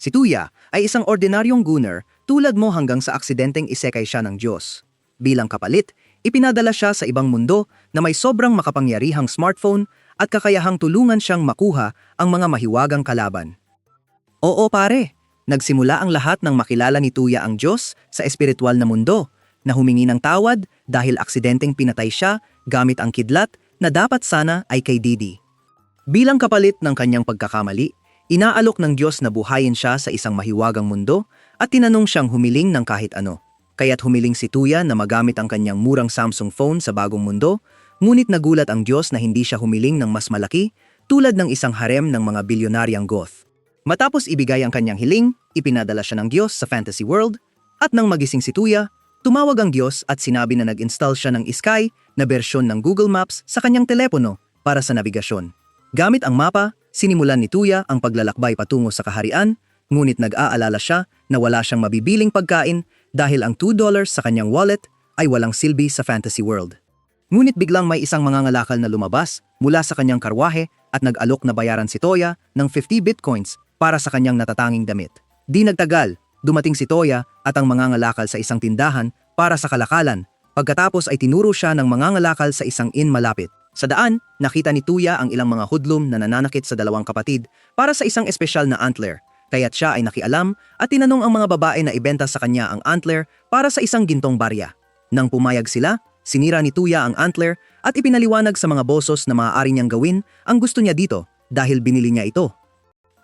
Si Tuya ay isang ordinaryong gunner tulad mo hanggang sa aksidenteng isekay siya ng Diyos. Bilang kapalit, ipinadala siya sa ibang mundo na may sobrang makapangyarihang smartphone at kakayahang tulungan siyang makuha ang mga mahiwagang kalaban. Oo pare, nagsimula ang lahat ng makilala ni Tuya ang Diyos sa espiritual na mundo na humingi ng tawad dahil aksidenteng pinatay siya gamit ang kidlat na dapat sana ay kay Didi. Bilang kapalit ng kanyang pagkakamali, inaalok ng Diyos na buhayin siya sa isang mahiwagang mundo at tinanong siyang humiling ng kahit ano. Kaya't humiling si Tuya na magamit ang kanyang murang Samsung phone sa bagong mundo, ngunit nagulat ang Diyos na hindi siya humiling ng mas malaki tulad ng isang harem ng mga bilyonaryang goth. Matapos ibigay ang kanyang hiling, ipinadala siya ng Diyos sa fantasy world at nang magising si Tuya, tumawag ang Diyos at sinabi na nag-install siya ng Sky na bersyon ng Google Maps sa kanyang telepono para sa nabigasyon. Gamit ang mapa, sinimulan ni Tuya ang paglalakbay patungo sa kaharian, ngunit nag-aalala siya na wala siyang mabibiling pagkain dahil ang $2 sa kanyang wallet ay walang silbi sa fantasy world. Ngunit biglang may isang mangangalakal na lumabas mula sa kanyang karwahe at nag-alok na bayaran si Tuya ng 50 bitcoins para sa kanyang natatanging damit. Di nagtagal, dumating si Tuya at ang mangangalakal sa isang tindahan para sa kalakalan. Pagkatapos ay tinuro siya ng mangangalakal sa isang inn malapit. Sa daan, nakita ni Tuya ang ilang mga hoodlum na nananakit sa dalawang kapatid para sa isang espesyal na antler. Kaya't siya ay nakialam at tinanong ang mga babae na ibenta sa kanya ang antler para sa isang gintong barya. Nang pumayag sila, sinira ni Tuya ang antler at ipinaliwanag sa mga bosos na maaari niyang gawin ang gusto niya dito dahil binili niya ito.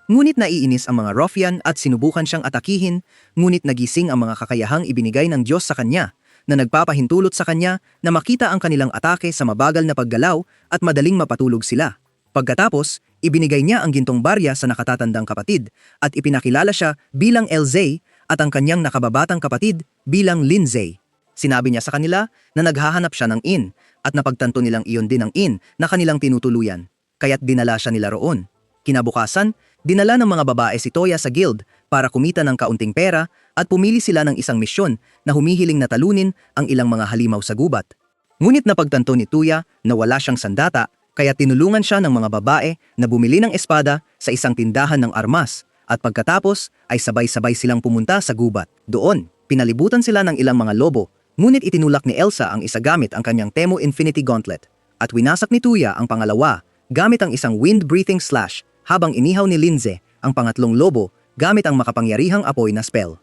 Ngunit naiinis ang mga ruffian at sinubukan siyang atakihin, ngunit nagising ang mga kakayahang ibinigay ng Diyos sa kanya na nagpapahintulot sa kanya na makita ang kanilang atake sa mabagal na paggalaw at madaling mapatulog sila. Pagkatapos, ibinigay niya ang gintong barya sa nakatatandang kapatid at ipinakilala siya bilang Elzay at ang kanyang nakababatang kapatid bilang Lindsay. Sinabi niya sa kanila na naghahanap siya ng inn at napagtanto nilang iyon din ang inn na kanilang tinutuluyan, kaya't dinala siya nila roon. Kinabukasan, dinala ng mga babae si Tuya sa guild para kumita ng kaunting pera at pumili sila ng isang misyon na humihiling na talunin ang ilang mga halimaw sa gubat. Ngunit napagtanto ni Tuya na wala siyang sandata kaya tinulungan siya ng mga babae na bumili ng espada sa isang tindahan ng armas at pagkatapos ay sabay-sabay silang pumunta sa gubat. Doon, pinalibutan sila ng ilang mga lobo ngunit itinulak ni Elsa ang isa gamit ang kanyang Temu Infinity Gauntlet at winasak ni Tuya ang pangalawa gamit ang isang wind-breathing slash habang inihaw ni Lindsay ang pangatlong lobo gamit ang makapangyarihang apoy na spell.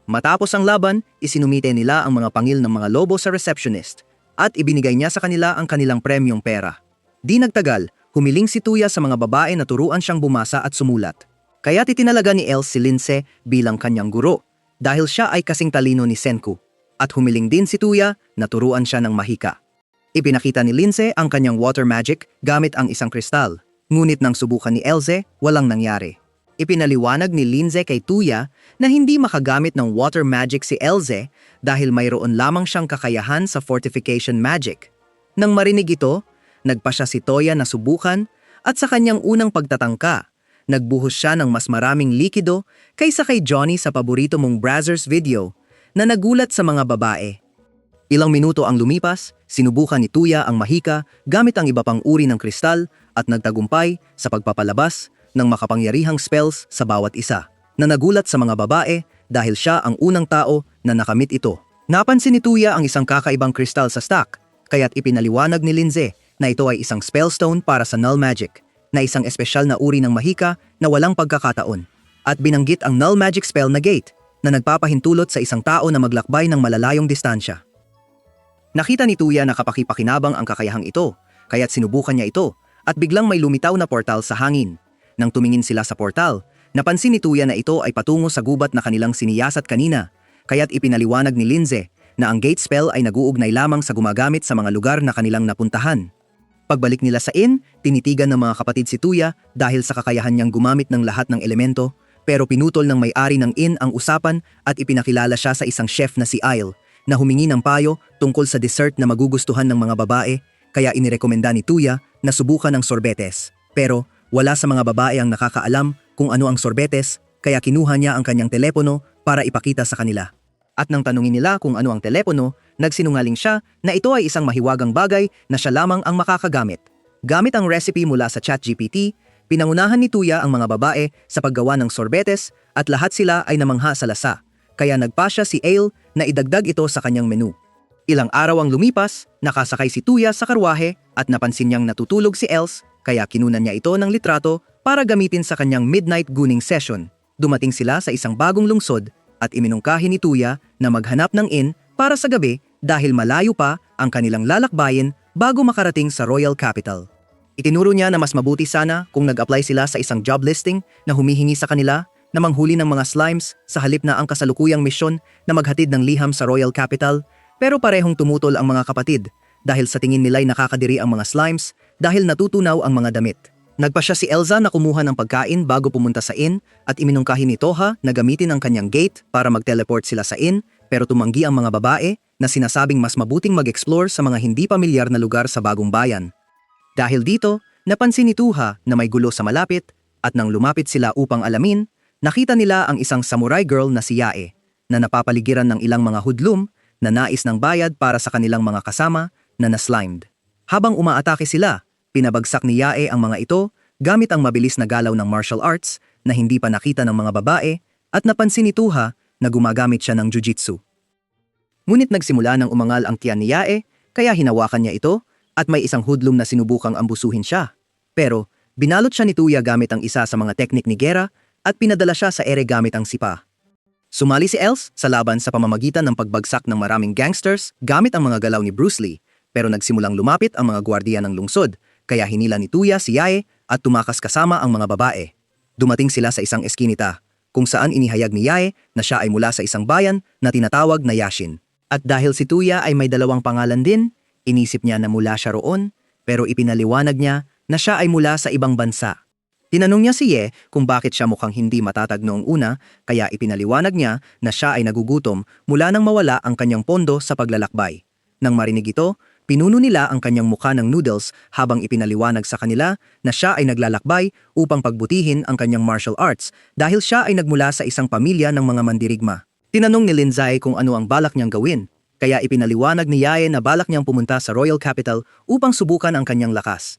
Matapos ang laban, isinumite nila ang mga pangil ng mga lobo sa receptionist at ibinigay niya sa kanila ang kanilang premyong pera. Di nagtagal, humiling si Tuya sa mga babae na turuan siyang bumasa at sumulat. Kaya't itinalaga ni Els si Lindsay bilang kanyang guro dahil siya ay kasing talino ni Senku at humiling din si Tuya na turuan siya ng mahika. Ipinakita ni Lindsay ang kanyang water magic gamit ang isang kristal. Ngunit nang subukan ni Elze, walang nangyari. Ipinaliwanag ni Lindsay kay Tuya na hindi makagamit ng water magic si Elze dahil mayroon lamang siyang kakayahan sa fortification magic. Nang marinig ito, nagpa siya si Tuya na subukan at sa kanyang unang pagtatangka, nagbuhos siya ng mas maraming likido kaysa kay Johnny sa paborito mong Brazzers video na nagulat sa mga babae. Ilang minuto ang lumipas, sinubukan ni Tuya ang mahika gamit ang iba pang uri ng kristal at nagtagumpay sa pagpapalabas ng makapangyarihang spells sa bawat isa, na nagulat sa mga babae dahil siya ang unang tao na nakamit ito. Napansin ni Tuya ang isang kakaibang kristal sa stack, kaya't ipinaliwanag ni Lindsay na ito ay isang spellstone para sa null magic, na isang espesyal na uri ng mahika na walang pagkakataon, at binanggit ang null magic spell na gate na nagpapahintulot sa isang tao na maglakbay ng malalayong distansya. Nakita ni Tuya na kapakipakinabang ang kakayahang ito, kaya't sinubukan niya ito at biglang may lumitaw na portal sa hangin. Nang tumingin sila sa portal, napansin ni Tuya na ito ay patungo sa gubat na kanilang siniyasat kanina, kaya't ipinaliwanag ni Lindsay na ang gate spell ay naguugnay lamang sa gumagamit sa mga lugar na kanilang napuntahan. Pagbalik nila sa inn, tinitigan ng mga kapatid si Tuya dahil sa kakayahan niyang gumamit ng lahat ng elemento, pero pinutol ng may-ari ng inn ang usapan at ipinakilala siya sa isang chef na si Isle, na humingi ng payo tungkol sa dessert na magugustuhan ng mga babae, kaya inirekomenda ni Tuya na subukan ang sorbetes. Pero wala sa mga babae ang nakakaalam kung ano ang sorbetes, kaya kinuha niya ang kanyang telepono para ipakita sa kanila. At nang tanungin nila kung ano ang telepono, nagsinungaling siya na ito ay isang mahiwagang bagay na siya lamang ang makakagamit. Gamit ang recipe mula sa ChatGPT, Pinangunahan ni Tuya ang mga babae sa paggawa ng sorbetes at lahat sila ay namangha sa lasa, kaya nagpasya si Ale na idagdag ito sa kanyang menu. Ilang araw ang lumipas, nakasakay si Tuya sa karwahe at napansin niyang natutulog si Els, kaya kinunan niya ito ng litrato para gamitin sa kanyang midnight gooning session. Dumating sila sa isang bagong lungsod at iminungkahi ni Tuya na maghanap ng inn para sa gabi dahil malayo pa ang kanilang lalakbayin bago makarating sa Royal Capital. Itinuro niya na mas mabuti sana kung nag-apply sila sa isang job listing na humihingi sa kanila na manghuli ng mga slimes sa halip na ang kasalukuyang misyon na maghatid ng liham sa Royal Capital, pero parehong tumutol ang mga kapatid dahil sa tingin nila'y nakakadiri ang mga slimes dahil natutunaw ang mga damit. Nagpasya si Elsa na kumuha ng pagkain bago pumunta sa inn at iminungkahi ni Toha na gamitin ang kanyang gate para mag-teleport sila sa inn, pero tumanggi ang mga babae na sinasabing mas mabuting mag-explore sa mga hindi pamilyar na lugar sa bagong bayan. Dahil dito, napansin ni Tuha na may gulo sa malapit at nang lumapit sila upang alamin, nakita nila ang isang samurai girl na si Yae na napapaligiran ng ilang mga hoodlum na nais ng bayad para sa kanilang mga kasama na naslimed. Habang umaatake sila, pinabagsak ni Yae ang mga ito gamit ang mabilis na galaw ng martial arts na hindi pa nakita ng mga babae at napansin ni Tuha na gumagamit siya ng jujitsu. Ngunit nagsimula ng umangal ang tiyan ni Yae kaya hinawakan niya ito at may isang hoodlum na sinubukang ambusuhin siya. Pero binalot siya ni Tuya gamit ang isa sa mga teknik ni Gera at pinadala siya sa ere gamit ang sipa. Sumali si Els sa laban sa pamamagitan ng pagbagsak ng maraming gangsters gamit ang mga galaw ni Bruce Lee, pero nagsimulang lumapit ang mga gwardiya ng lungsod kaya hinila ni Tuya si Yae at tumakas kasama ang mga babae. Dumating sila sa isang eskinita kung saan inihayag ni Yae na siya ay mula sa isang bayan na tinatawag na Yashin. At dahil si Tuya ay may dalawang pangalan din, inisip niya na mula siya roon, pero ipinaliwanag niya na siya ay mula sa ibang bansa. Tinanong niya si Ye kung bakit siya mukhang hindi matatag noong una, kaya ipinaliwanag niya na siya ay nagugutom mula nang mawala ang kanyang pondo sa paglalakbay. Nang marinig ito, pinuno nila ang kanyang mukha ng noodles habang ipinaliwanag sa kanila na siya ay naglalakbay upang pagbutihin ang kanyang martial arts dahil siya ay nagmula sa isang pamilya ng mga mandirigma. Tinanong ni Linzai kung ano ang balak niyang gawin, kaya ipinaliwanag ni Yae na balak niyang pumunta sa Royal Capital upang subukan ang kanyang lakas.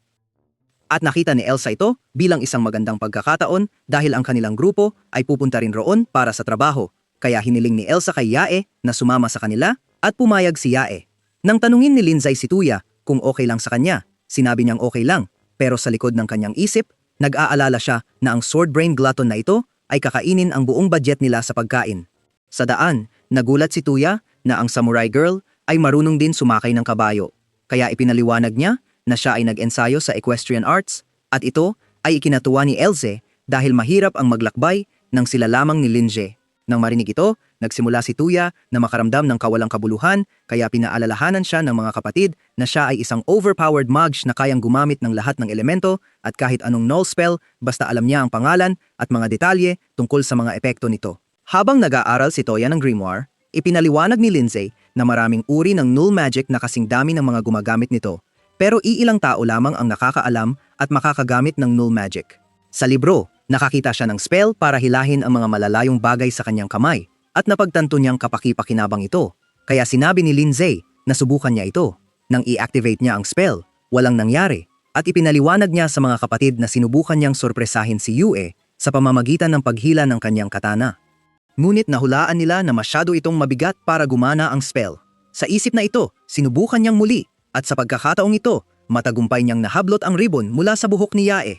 At nakita ni Elsa ito bilang isang magandang pagkakataon dahil ang kanilang grupo ay pupunta rin roon para sa trabaho, kaya hiniling ni Elsa kay Yae na sumama sa kanila at pumayag si Yae. Nang tanungin ni Linzai si Tuya kung okay lang sa kanya, sinabi niyang okay lang, pero sa likod ng kanyang isip, nag-aalala siya na ang sword brain glutton na ito ay kakainin ang buong budget nila sa pagkain. Sa daan, nagulat si Tuya na ang samurai girl ay marunong din sumakay ng kabayo, kaya ipinaliwanag niya na siya ay nag-ensayo sa equestrian arts at ito ay ikinatuwa ni Elze dahil mahirap ang maglakbay nang sila lamang ni Linje. Nang marinig ito, nagsimula si Tuya na makaramdam ng kawalang kabuluhan kaya pinaalalahanan siya ng mga kapatid na siya ay isang overpowered mage na kayang gumamit ng lahat ng elemento at kahit anong null spell basta alam niya ang pangalan at mga detalye tungkol sa mga epekto nito. Habang nag-aaral si Toya ng grimoire, ipinaliwanag ni Lindsay na maraming uri ng null magic na kasing dami ng mga gumagamit nito, pero iilang tao lamang ang nakakaalam at makakagamit ng null magic. Sa libro, nakakita siya ng spell para hilahin ang mga malalayong bagay sa kanyang kamay at napagtanto niyang kapaki-pakinabang ito, kaya sinabi ni Lindsay na subukan niya ito. Nang i-activate niya ang spell, walang nangyari at ipinaliwanag niya sa mga kapatid na sinubukan niyang sorpresahin si Yue sa pamamagitan ng paghila ng kanyang katana. Ngunit nahulaan nila na masyado itong mabigat para gumana ang spell. Sa isip na ito, sinubukan niyang muli at sa pagkakataong ito, matagumpay niyang nahablot ang ribbon mula sa buhok ni Yae.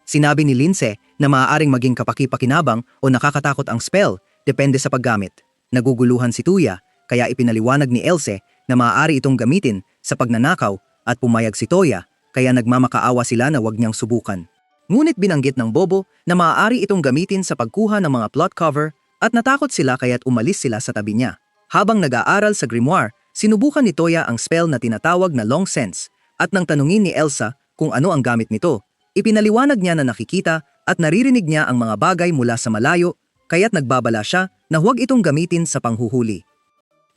Sinabi ni Linse na maaaring maging kapaki-pakinabang o nakakatakot ang spell, depende sa paggamit. Naguguluhan si Tuya, kaya ipinaliwanag ni Else na maaari itong gamitin sa pagnanakaw at pumayag si Toya, kaya nagmamakaawa sila na wag niyang subukan. Ngunit binanggit ng Bobo na maaari itong gamitin sa pagkuha ng mga plot cover at natakot sila kaya't umalis sila sa tabi niya. Habang nag-aaral sa grimoire, sinubukan ni Toya ang spell na tinatawag na long sense at nang tanungin ni Elsa kung ano ang gamit nito, ipinaliwanag niya na nakikita at naririnig niya ang mga bagay mula sa malayo kaya't nagbabala siya na huwag itong gamitin sa panghuhuli.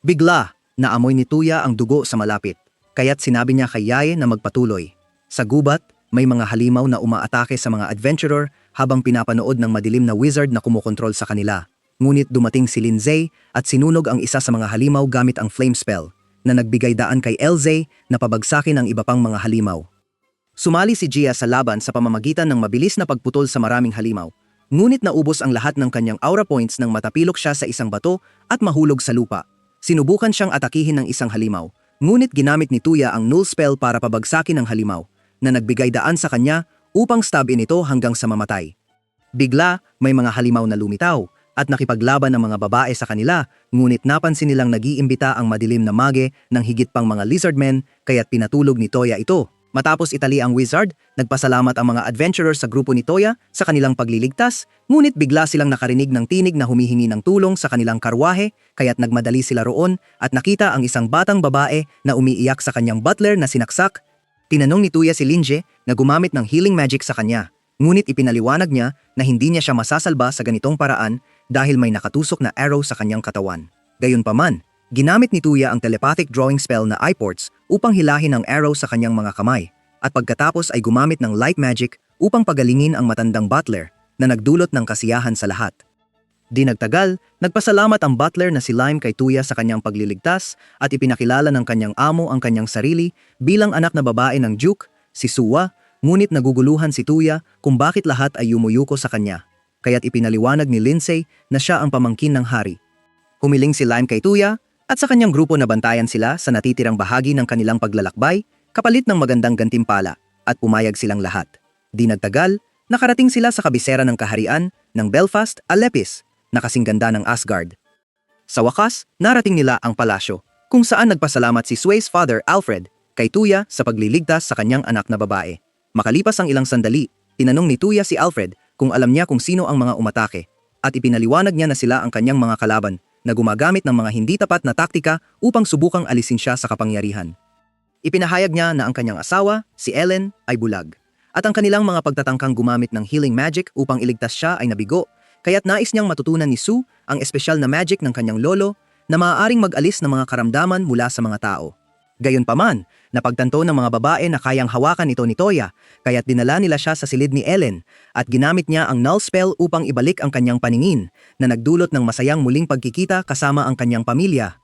Bigla, naamoy ni Tuya ang dugo sa malapit, kaya't sinabi niya kay Yae na magpatuloy. Sa gubat, may mga halimaw na umaatake sa mga adventurer habang pinapanood ng madilim na wizard na kumokontrol sa kanila. Ngunit dumating si Linzay at sinunog ang isa sa mga halimaw gamit ang flame spell na nagbigay daan kay Elze na pabagsakin ang iba pang mga halimaw. Sumali si Gia sa laban sa pamamagitan ng mabilis na pagputol sa maraming halimaw. Ngunit naubos ang lahat ng kanyang aura points nang matapilok siya sa isang bato at mahulog sa lupa. Sinubukan siyang atakihin ng isang halimaw, ngunit ginamit ni Tuya ang null spell para pabagsakin ang halimaw, na nagbigay daan sa kanya upang stabin ito hanggang sa mamatay. Bigla, may mga halimaw na lumitaw at nakipaglaban ng mga babae sa kanila, ngunit napansin nilang nag-iimbita ang madilim na mage ng higit pang mga lizardmen kaya't pinatulog ni Toya ito. Matapos itali ang wizard, nagpasalamat ang mga adventurers sa grupo ni Toya sa kanilang pagliligtas, ngunit bigla silang nakarinig ng tinig na humihingi ng tulong sa kanilang karwahe, kaya't nagmadali sila roon at nakita ang isang batang babae na umiiyak sa kanyang butler na sinaksak. Tinanong ni Tuya si Linje na gumamit ng healing magic sa kanya, ngunit ipinaliwanag niya na hindi niya siya masasalba sa ganitong paraan dahil may nakatusok na arrow sa kanyang katawan. Gayunpaman, ginamit ni Tuya ang telepathic drawing spell na Eyeports upang hilahin ang arrow sa kanyang mga kamay, at pagkatapos ay gumamit ng light magic upang pagalingin ang matandang butler na nagdulot ng kasiyahan sa lahat. Di nagtagal, nagpasalamat ang butler na si Lime kay Tuya sa kanyang pagliligtas at ipinakilala ng kanyang amo ang kanyang sarili bilang anak na babae ng Duke, si Suwa, ngunit naguguluhan si Tuya kung bakit lahat ay yumuyuko sa kanya, kaya't ipinaliwanag ni Lindsay na siya ang pamangkin ng hari. Humiling si Lime kay Tuya at sa kanyang grupo na bantayan sila sa natitirang bahagi ng kanilang paglalakbay kapalit ng magandang gantimpala at pumayag silang lahat. Di nagtagal, nakarating sila sa kabisera ng kaharian ng Belfast, Alepis, na kasingganda ng Asgard. Sa wakas, narating nila ang palasyo, kung saan nagpasalamat si Sway's father Alfred kay Tuya sa pagliligtas sa kanyang anak na babae. Makalipas ang ilang sandali, tinanong ni Tuya si Alfred kung alam niya kung sino ang mga umatake, at ipinaliwanag niya na sila ang kanyang mga kalaban na gumagamit ng mga hindi tapat na taktika upang subukang alisin siya sa kapangyarihan. Ipinahayag niya na ang kanyang asawa, si Ellen, ay bulag, at ang kanilang mga pagtatangkang gumamit ng healing magic upang iligtas siya ay nabigo, kaya't nais niyang matutunan ni Sue ang espesyal na magic ng kanyang lolo na maaaring mag-alis ng mga karamdaman mula sa mga tao. Gayunpaman, napagtanto ng mga babae na kayang hawakan ito ni Toya, kaya't dinala nila siya sa silid ni Ellen at ginamit niya ang null spell upang ibalik ang kanyang paningin na nagdulot ng masayang muling pagkikita kasama ang kanyang pamilya.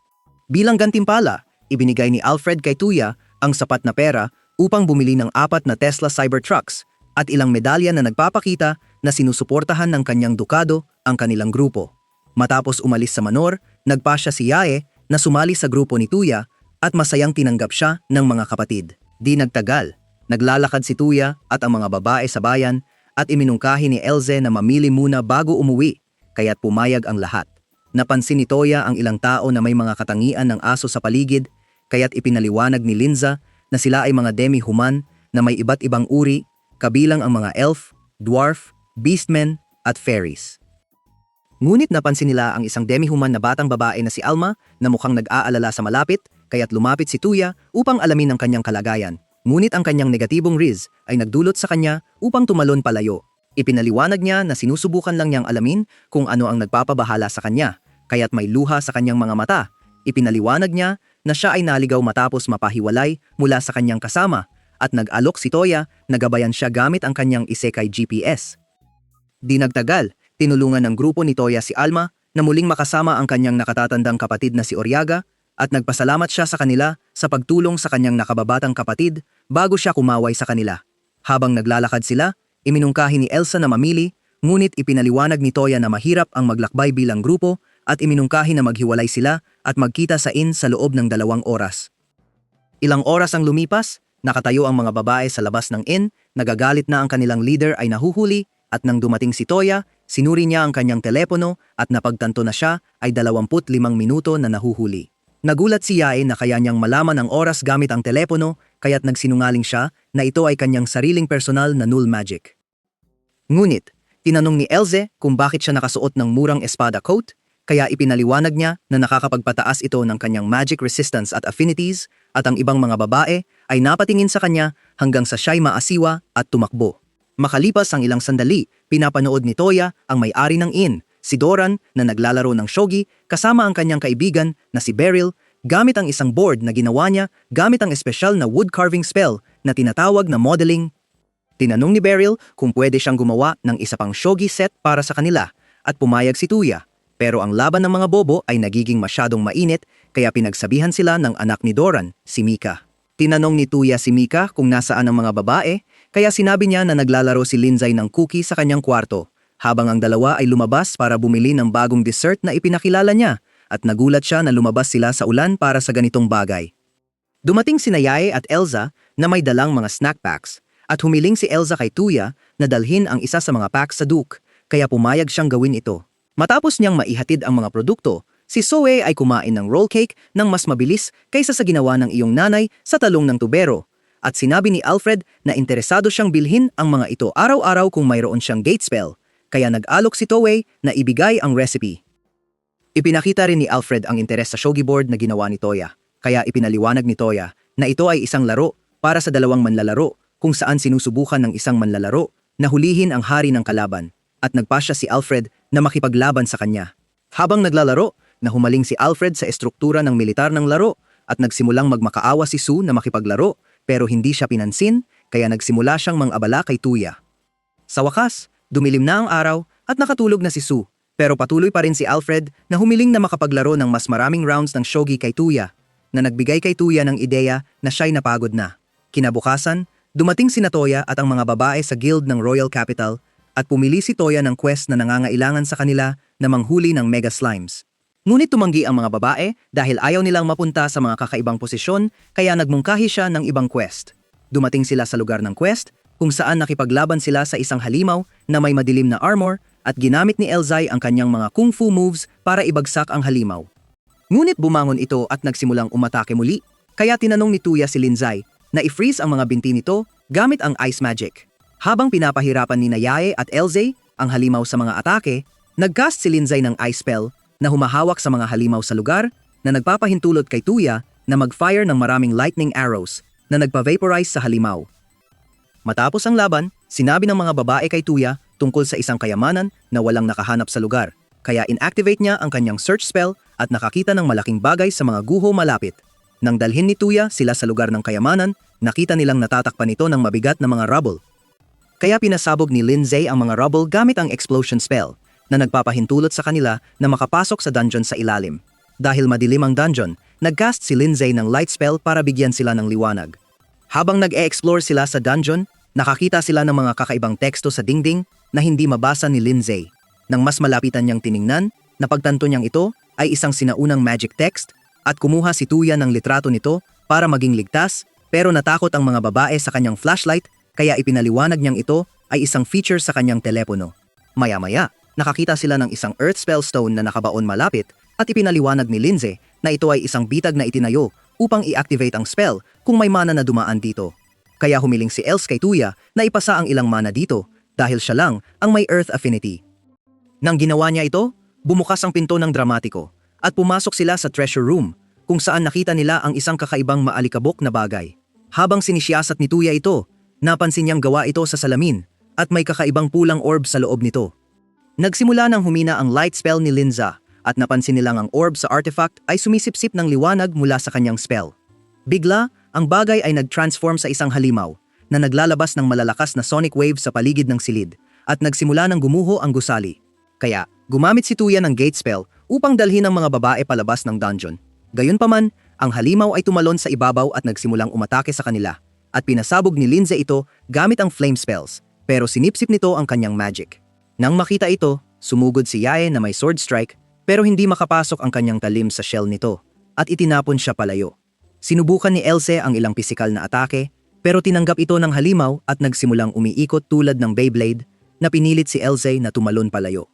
Bilang gantimpala, ibinigay ni Alfred kay Tuya ang sapat na pera upang bumili ng 4 na Tesla Cybertrucks at ilang medalya na nagpapakita na sinusuportahan ng kanyang dukado ang kanilang grupo. Matapos umalis sa Manor, nagpasya si Yae na sumali sa grupo ni Tuya at masayang tinanggap siya ng mga kapatid. Di nagtagal, naglalakad si Tuya at ang mga babae sa bayan at iminungkahi ni Elze na mamili muna bago umuwi, kaya't pumayag ang lahat. Napansin ni Toya ang ilang tao na may mga katangian ng aso sa paligid, kaya't ipinaliwanag ni Linza na sila ay mga demi-human na may iba't ibang uri, kabilang ang mga elf, dwarf, beastmen at fairies. Ngunit napansin nila ang isang demi-human na batang babae na si Alma na mukhang nag-aalala sa malapit, kaya't lumapit si Tuya upang alamin ang kanyang kalagayan. Ngunit ang kanyang negatibong riz ay nagdulot sa kanya upang tumalon palayo. Ipinaliwanag niya na sinusubukan lang niyang alamin kung ano ang nagpapabahala sa kanya, kaya't may luha sa kanyang mga mata. Ipinaliwanag niya na siya ay naligaw matapos mapahiwalay mula sa kanyang kasama at nag-alok si Toya na gabayan siya gamit ang kanyang isekai GPS. Di nagtagal, tinulungan ng grupo ni Toya si Alma na muling makasama ang kanyang nakatatandang kapatid na si Oriaga at nagpasalamat siya sa kanila sa pagtulong sa kanyang nakababatang kapatid bago siya kumaway sa kanila. Habang naglalakad sila, iminungkahi ni Elsa na mamili, ngunit ipinaliwanag ni Toya na mahirap ang maglakbay bilang grupo at iminungkahi na maghiwalay sila at magkita sa inn sa loob ng 2 oras. Ilang oras ang lumipas, nakatayo ang mga babae sa labas ng inn, nagagalit na ang kanilang leader ay nahuhuli at nang dumating si Toya, sinuri niya ang kanyang telepono at napagtanto na siya ay 25 minuto na nahuhuli. Nagulat si Yae na kaya niyang malaman ang oras gamit ang telepono kaya't nagsinungaling siya na ito ay kanyang sariling personal na null magic. Ngunit, tinanong ni Elze kung bakit siya nakasuot ng murang espada coat, kaya ipinaliwanag niya na nakakapagpataas ito ng kanyang magic resistance at affinities at ang ibang mga babae ay napatingin sa kanya hanggang sa siya'y maasiwa at tumakbo. Makalipas ang ilang sandali, pinapanood ni Toya ang may-ari ng inn, si Doran na naglalaro ng shogi kasama ang kanyang kaibigan na si Beryl gamit ang isang board na ginawa niya gamit ang espesyal na wood carving spell na tinatawag na modeling. Tinanong ni Beryl kung pwede siyang gumawa ng isa pang shogi set para sa kanila at pumayag si Tuya. Pero ang laban ng mga bobo ay nagiging masyadong mainit kaya pinagsabihan sila ng anak ni Doran, si Mika. Tinanong ni Tuya si Mika kung nasaan ang mga babae, kaya sinabi niya na naglalaro si Lindsay ng cookie sa kanyang kwarto, habang ang dalawa ay lumabas para bumili ng bagong dessert na ipinakilala niya, at nagulat siya na lumabas sila sa ulan para sa ganitong bagay. Dumating sina Yae at Elza na may dalang mga snack packs, at humiling si Elza kay Tuya na dalhin ang isa sa mga packs sa Duke, kaya pumayag siyang gawin ito. Matapos niyang maihatid ang mga produkto, si Zoe ay kumain ng roll cake ng mas mabilis kaysa sa ginawa ng iyong nanay sa talong ng tubero. At sinabi ni Alfred na interesado siyang bilhin ang mga ito araw-araw kung mayroon siyang gate spell, kaya nag-alok si Toei na ibigay ang recipe. Ipinakita rin ni Alfred ang interes sa shogi board na ginawa ni Toya, kaya ipinaliwanag ni Toya na ito ay isang laro para sa dalawang manlalaro kung saan sinusubukan ng isang manlalaro na hulihin ang hari ng kalaban, at nagpasya si Alfred na makipaglaban sa kanya. Habang naglalaro, nahumaling si Alfred sa estruktura ng militar ng laro at nagsimulang magmakaawa si Sue na makipaglaro pero hindi siya pinansin kaya nagsimula siyang mang-abala kay Tuya. Sa wakas, dumilim na ang araw at nakatulog na si Sue pero patuloy pa rin si Alfred na humiling na makapaglaro ng mas maraming rounds ng shogi kay Tuya na nagbigay kay Tuya ng ideya na siya'y napagod na. Kinabukasan, dumating si Toya at ang mga babae sa guild ng Royal Capital at pumili si Toya ng quest na nangangailangan sa kanila na manghuli ng mega slimes. Ngunit tumanggi ang mga babae dahil ayaw nilang mapunta sa mga kakaibang posisyon kaya nagmungkahi siya ng ibang quest. Dumating sila sa lugar ng quest kung saan nakipaglaban sila sa isang halimaw na may madilim na armor at ginamit ni Elzai ang kanyang mga kung fu moves para ibagsak ang halimaw. Ngunit bumangon ito at nagsimulang umatake muli kaya tinanong ni Tuya si Lindsay na i-freeze ang mga binti nito gamit ang ice magic. Habang pinapahirapan ni Yae at Elzai ang halimaw sa mga atake, nagcast si Lindsay ng ice spell na humahawak sa mga halimaw sa lugar na nagpapahintulot kay Tuya na mag-fire ng maraming lightning arrows na nagpa-vaporize sa halimaw. Matapos ang laban, sinabi ng mga babae kay Tuya tungkol sa isang kayamanan na walang nakahanap sa lugar, kaya inactivate niya ang kanyang search spell at nakakita ng malaking bagay sa mga guho malapit. Nang dalhin ni Tuya sila sa lugar ng kayamanan, nakita nilang natatakpan ito ng mabigat na mga rubble. Kaya pinasabog ni Lindsay ang mga rubble gamit ang explosion spell na nagpapahintulot sa kanila na makapasok sa dungeon sa ilalim. Dahil madilim ang dungeon, nagcast si Lindsay ng light spell para bigyan sila ng liwanag. Habang nag-e-explore sila sa dungeon, nakakita sila ng mga kakaibang teksto sa dingding na hindi mabasa ni Lindsay. Nang mas malapitan niyang tiningnan, napagtanto niyang ito ay isang sinaunang magic text at kumuha si Tuya ng litrato nito para maging ligtas, pero natakot ang mga babae sa kanyang flashlight kaya ipinaliwanag niyang ito ay isang feature sa kanyang telepono. Maya-maya, nakakita sila ng isang earth spell stone na nakabaon malapit at ipinaliwanag ni Lindsay na ito ay isang bitag na itinayo upang i-activate ang spell kung may mana na dumaan dito. Kaya humiling si Els kay Tuya na ipasa ang ilang mana dito dahil siya lang ang may earth affinity. Nang ginawa niya ito, bumukas ang pinto ng dramatiko at pumasok sila sa treasure room kung saan nakita nila ang isang kakaibang maalikabok na bagay. Habang sinisiyasat ni Tuya ito, napansin niyang gawa ito sa salamin at may kakaibang pulang orb sa loob nito. Nagsimula nang humina ang light spell ni Linza at napansin nilang ang orb sa artifact ay sumisipsip ng liwanag mula sa kanyang spell. Bigla, ang bagay ay nag-transform sa isang halimaw na naglalabas ng malalakas na sonic wave sa paligid ng silid at nagsimula ng gumuho ang gusali. Kaya, gumamit si Tuya ng gate spell upang dalhin ang mga babae palabas ng dungeon. Gayunpaman, ang halimaw ay tumalon sa ibabaw at nagsimulang umatake sa kanila at pinasabog ni Linza ito gamit ang flame spells pero sinipsip nito ang kanyang magic. Nang makita ito, sumugod si Yae na may sword strike pero hindi makapasok ang kanyang talim sa shell nito at itinapon siya palayo. Sinubukan ni Else ang ilang pisikal na atake pero tinanggap ito ng halimaw at nagsimulang umiikot tulad ng Beyblade na pinilit si Else na tumalon palayo.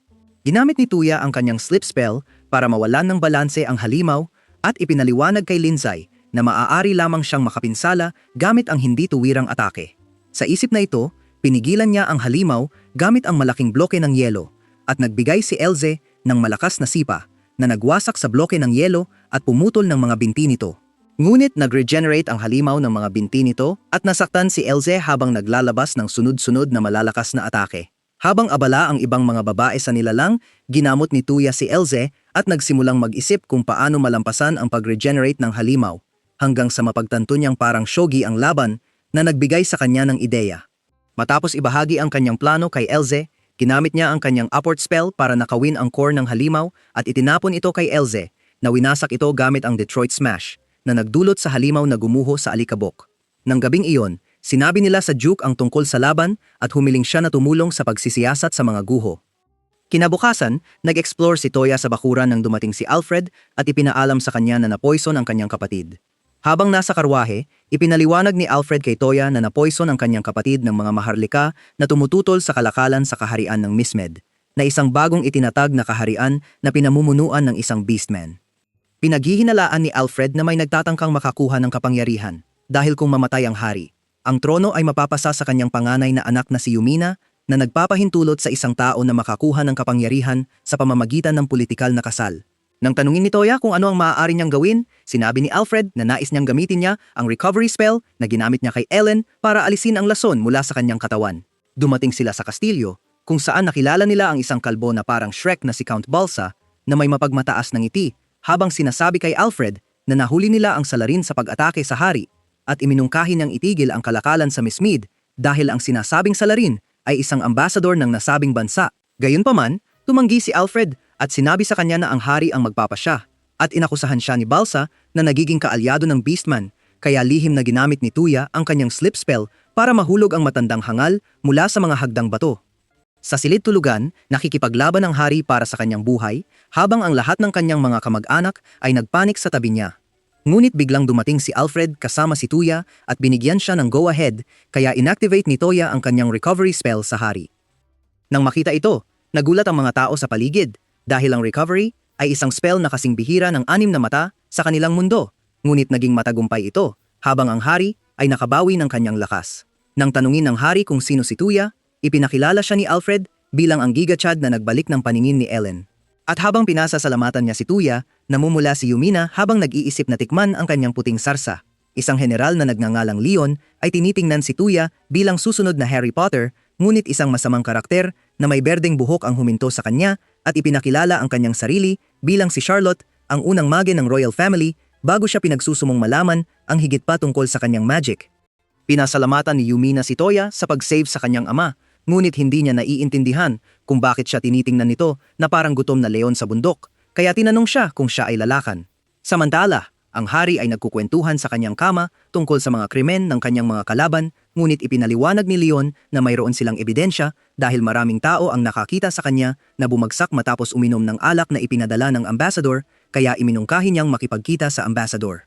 Ginamit ni Tuya ang kanyang slip spell para mawalan ng balanse ang halimaw at ipinaliwanag kay Lindsay na maaari lamang siyang makapinsala gamit ang hindi tuwirang atake. Sa isip na ito, pinigilan niya ang halimaw gamit ang malaking bloke ng yelo at nagbigay si Elze ng malakas na sipa na nagwasak sa bloke ng yelo at pumutol ng mga binti nito. Ngunit nag-regenerate ang halimaw ng mga binti nito at nasaktan si Elze habang naglalabas ng sunod-sunod na malalakas na atake. Habang abala ang ibang mga babae sa nilalang, ginamot ni Tuya si Elze at nagsimulang mag-isip kung paano malampasan ang pag-regenerate ng halimaw hanggang sa mapagtanto niyang parang shogi ang laban na nagbigay sa kanya ng ideya. Matapos ibahagi ang kanyang plano kay Elze, ginamit niya ang kanyang apport spell para nakawin ang core ng halimaw at itinapon ito kay Elze na winasak ito gamit ang Detroit Smash na nagdulot sa halimaw na gumuho sa alikabok. Nang gabing iyon, sinabi nila sa Duke ang tungkol sa laban at humiling siya na tumulong sa pagsisiyasat sa mga guho. Kinabukasan, nag-explore si Toya sa bakuran nang dumating si Alfred at ipinaalam sa kanya na napoison ang kanyang kapatid. Habang nasa karwahe, ipinaliwanag ni Alfred kay Toya na napoison ang kanyang kapatid ng mga maharlika na tumututol sa kalakalan sa kaharian ng Mismed, na isang bagong itinatag na kaharian na pinamumunuan ng isang beastman. Pinaghihinalaan ni Alfred na may nagtatangkang makakuha ng kapangyarihan dahil kung mamatay ang hari, ang trono ay mapapasa sa kanyang panganay na anak na si Yumina na nagpapahintulot sa isang tao na makakuha ng kapangyarihan sa pamamagitan ng politikal na kasal. Nang tanungin ni Toya kung ano ang maaari niyang gawin, sinabi ni Alfred na nais niyang gamitin niya ang recovery spell na ginamit niya kay Ellen para alisin ang lason mula sa kanyang katawan. Dumating sila sa kastilyo, kung saan nakilala nila ang isang kalbo na parang Shrek na si Count Balsa na may mapagmataas ng ngiti, habang sinasabi kay Alfred na nahuli nila ang salarin sa pag-atake sa hari at iminungkahi niyang itigil ang kalakalan sa Mismed dahil ang sinasabing salarin ay isang ambasador ng nasabing bansa. Gayunpaman, tumanggi si Alfred at sinabi sa kanya na ang hari ang magpapasya at inakusahan siya ni Balsa na nagiging kaalyado ng Beastman, kaya lihim na ginamit ni Tuya ang kanyang slip spell para mahulog ang matandang hangal mula sa mga hagdang bato. Sa silid tulugan, nakikipaglaban ang hari para sa kanyang buhay habang ang lahat ng kanyang mga kamag-anak ay nagpanik sa tabi niya. Ngunit biglang dumating si Alfred kasama si Tuya at binigyan siya ng go-ahead, kaya inactivate ni Toya ang kanyang recovery spell sa hari. Nang makita ito, nagulat ang mga tao sa paligid dahil ang recovery ay isang spell na kasing bihira ng 6 na mata sa kanilang mundo, ngunit naging matagumpay ito habang ang hari ay nakabawi ng kanyang lakas. Nang tanungin ng hari kung sino si Tuya, ipinakilala siya ni Alfred bilang ang Gigachad na nagbalik ng paningin ni Ellen. At habang pinasasalamatan niya si Tuya, namumula si Yumina habang nag-iisip na tikman ang kanyang puting sarsa. Isang general na nagngangalang Leon ay tinitingnan si Tuya bilang susunod na Harry Potter, ngunit isang masamang karakter na may berdeng buhok ang huminto sa kanya at ipinakilala ang kanyang sarili bilang si Charlotte, ang unang mage ng royal family, bago siya pinagsusumong malaman ang higit pa tungkol sa kanyang magic. Pinasalamatan ni Yumina si Toya sa pag-save sa kanyang ama, ngunit hindi niya naiintindihan kung bakit siya tinitingnan nito na parang gutom na leon sa bundok, kaya tinanong siya kung siya ay lalakan. Samantala, ang hari ay nagkukwentuhan sa kanyang kama tungkol sa mga krimen ng kanyang mga kalaban, ngunit ipinaliwanag ni Leon na mayroon silang ebidensya dahil maraming tao ang nakakita sa kanya na bumagsak matapos uminom ng alak na ipinadala ng ambassador, kaya iminungkahi niyang makipagkita sa ambassador.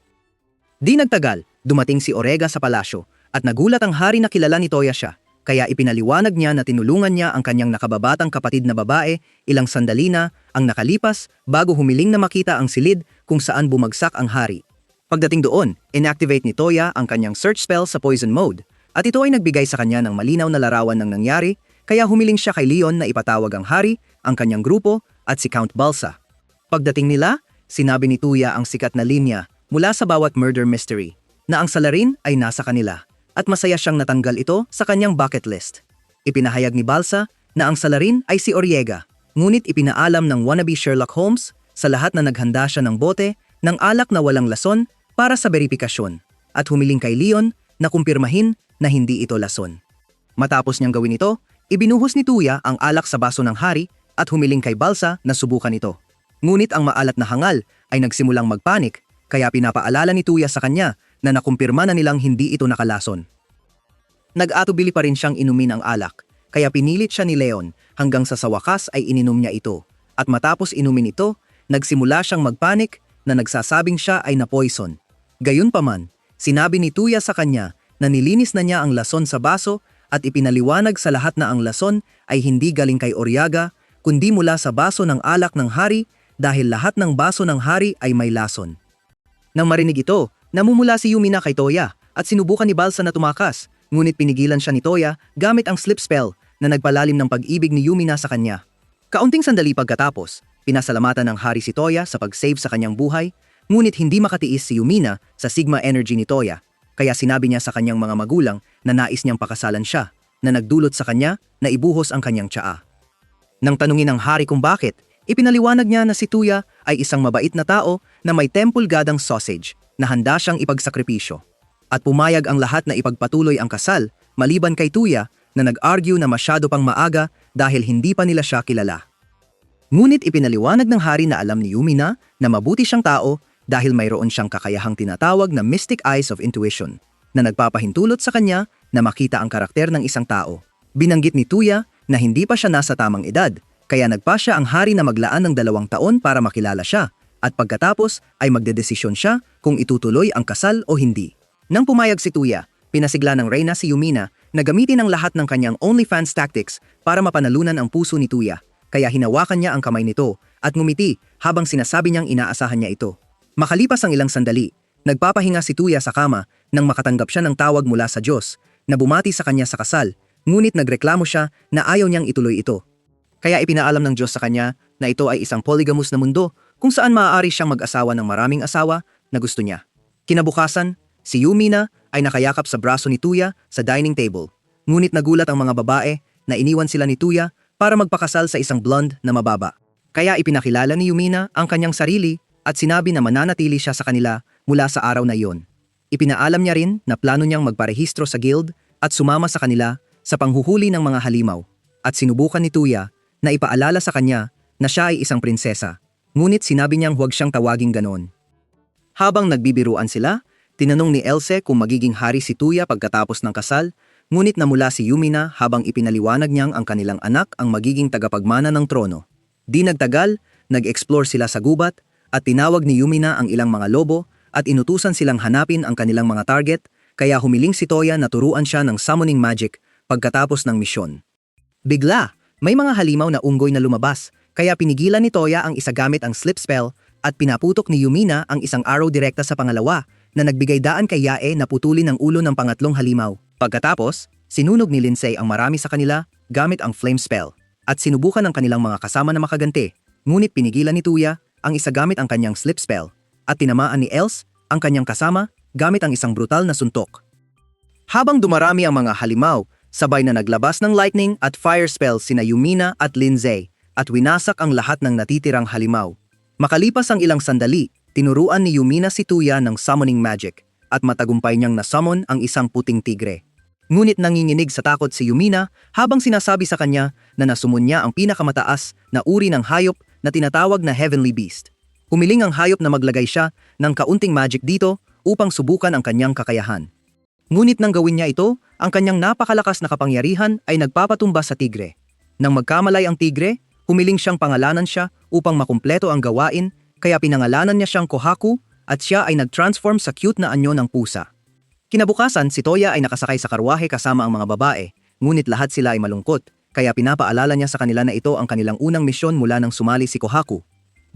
Di nagtagal, dumating si Orega sa palasyo at nagulat ang hari na kilala ni Toya siya. Kaya ipinaliwanag niya na tinulungan niya ang kanyang nakababatang kapatid na babae ilang sandali na ang nakalipas bago humiling na makita ang silid kung saan bumagsak ang hari. Pagdating doon, inactivate ni Toya ang kanyang search spell sa poison mode at ito ay nagbigay sa kanya ng malinaw na larawan ng nangyari, kaya humiling siya kay Leon na ipatawag ang hari, ang kanyang grupo at si Count Balsa. Pagdating nila, sinabi ni Toya ang sikat na linya mula sa bawat murder mystery na ang salarin ay nasa kanila. At masaya siyang natanggal ito sa kanyang bucket list. Ipinahayag ni Balsa na ang salarin ay si Oriega, ngunit ipinaalam ng wannabe Sherlock Holmes sa lahat na naghanda siya ng bote ng alak na walang lason para sa beripikasyon at humiling kay Leon na kumpirmahin na hindi ito lason. Matapos niyang gawin ito, ibinuhos ni Tuya ang alak sa baso ng hari at humiling kay Balsa na subukan ito. Ngunit ang maalat na hangal ay nagsimulang magpanik, kaya pinapaalala ni Tuya sa kanya na nakumpirma na nilang hindi ito nakalason. Nag-atubili pa rin siyang inumin ang alak, kaya pinilit siya ni Leon hanggang sa wakas ay ininom niya ito. At matapos inumin ito, nagsimula siyang magpanik na nagsasabing siya ay na-poison. Gayunpaman, sinabi ni Tuya sa kanya na nilinis na niya ang lason sa baso at ipinaliwanag sa lahat na ang lason ay hindi galing kay Oriaga, kundi mula sa baso ng alak ng hari dahil lahat ng baso ng hari ay may lason. Nang marinig ito, namumula si Yumina kay Toya at sinubukan ni Balsa na tumakas, ngunit pinigilan siya ni Toya gamit ang slip spell na nagpalalim ng pag-ibig ni Yumina sa kanya. Kaunting sandali pagkatapos, pinasalamatan ng hari si Toya sa pag-save sa kanyang buhay, ngunit hindi makatiis si Yumina sa Sigma energy ni Toya, kaya sinabi niya sa kanyang mga magulang na nais niyang pakasalan siya, na nagdulot sa kanya na ibuhos ang kanyang tsaa. Nang tanungin ng hari kung bakit, ipinaliwanag niya na si Tuya ay isang mabait na tao na may temple godang sausage na handa siyang ipagsakripisyo. At pumayag ang lahat na ipagpatuloy ang kasal maliban kay Tuya na nag-argue na masyado pang maaga dahil hindi pa nila siya kilala. Ngunit ipinaliwanag ng hari na alam ni Yumina na mabuti siyang tao dahil mayroon siyang kakayahang tinatawag na mystic eyes of intuition na nagpapahintulot sa kanya na makita ang karakter ng isang tao. Binanggit ni Tuya na hindi pa siya nasa tamang edad, kaya nagpa siya ang hari na maglaan ng 2 taon para makilala siya at pagkatapos ay magdedesisyon siya kung itutuloy ang kasal o hindi. Nang pumayag si Tuya, pinasigla ng reyna si Yumina na gamitin ang lahat ng kanyang OnlyFans tactics para mapanalunan ang puso ni Tuya, kaya hinawakan niya ang kamay nito at ngumiti habang sinasabi niyang inaasahan niya ito. Makalipas ang ilang sandali, nagpapahinga si Tuya sa kama nang makatanggap siya ng tawag mula sa Diyos na bumati sa kanya sa kasal, ngunit nagreklamo siya na ayaw niyang ituloy ito. Kaya ipinaalam ng Diyos sa kanya na ito ay isang polygamous na mundo kung saan maaari siyang mag-asawa ng maraming asawa na gusto niya. Kinabukasan, si Yumina ay nakayakap sa braso ni Tuya sa dining table, ngunit nagulat ang mga babae na iniwan sila ni Tuya para magpakasal sa isang blonde na mababa. Kaya ipinakilala ni Yumina ang kanyang sarili at sinabi na mananatili siya sa kanila mula sa araw na iyon. Ipinaalam niya rin na plano niyang magparehistro sa guild at sumama sa kanila sa panghuhuli ng mga halimaw, at sinubukan ni Tuya na ipaalala sa kanya na siya ay isang prinsesa, ngunit sinabi niyang huwag siyang tawaging ganon. Habang nagbibiruan sila, tinanong ni Else kung magiging hari si Tuya pagkatapos ng kasal, ngunit namula si Yumina habang ipinaliwanag niyang ang kanilang anak ang magiging tagapagmana ng trono. Di nagtagal, nag-explore sila sa gubat at tinawag ni Yumina ang ilang mga lobo at inutusan silang hanapin ang kanilang mga target, kaya humiling si Toya na turuan siya ng summoning magic pagkatapos ng misyon. Bigla, may mga halimaw na unggoy na lumabas, kaya pinigilan ni Toya ang isa gamit ang slip spell at pinaputok ni Yumina ang isang arrow direkta sa pangalawa na nagbigay daan kay Yae na putulin ang ulo ng pangatlong halimaw. Pagkatapos, sinunog ni Lindsay ang marami sa kanila gamit ang flame spell at sinubukan ng kanilang mga kasama na makaganti, ngunit pinigilan ni Tuya ang isa gamit ang kanyang slip spell at tinamaan ni Els ang kanyang kasama gamit ang isang brutal na suntok. Habang dumarami ang mga halimaw, sabay na naglabas ng lightning at fire spell sina Yumina at Lindsay at winasak ang lahat ng natitirang halimaw. Makalipas ang ilang sandali, tinuruan ni Yumina si Tuya ng summoning magic at matagumpay niyang nasummon ang isang puting tigre. Ngunit nanginginig sa takot si Yumina habang sinasabi sa kanya na nasumon niya ang pinakamataas na uri ng hayop na tinatawag na Heavenly Beast. Humiling ang hayop na maglagay siya ng kaunting magic dito upang subukan ang kanyang kakayahan. Ngunit nang gawin niya ito, ang kanyang napakalakas na kapangyarihan ay nagpapatumba sa tigre. Nang magkamalay ang tigre, humiling siyang pangalanan siya upang makumpleto ang gawain, kaya pinangalanan niya siyang Kohaku at siya ay nag-transform sa cute na anyo ng pusa. Kinabukasan, si Toya ay nakasakay sa karwahe kasama ang mga babae, ngunit lahat sila ay malungkot, kaya pinapaalala niya sa kanila na ito ang kanilang unang misyon mula nang sumali si Kohaku.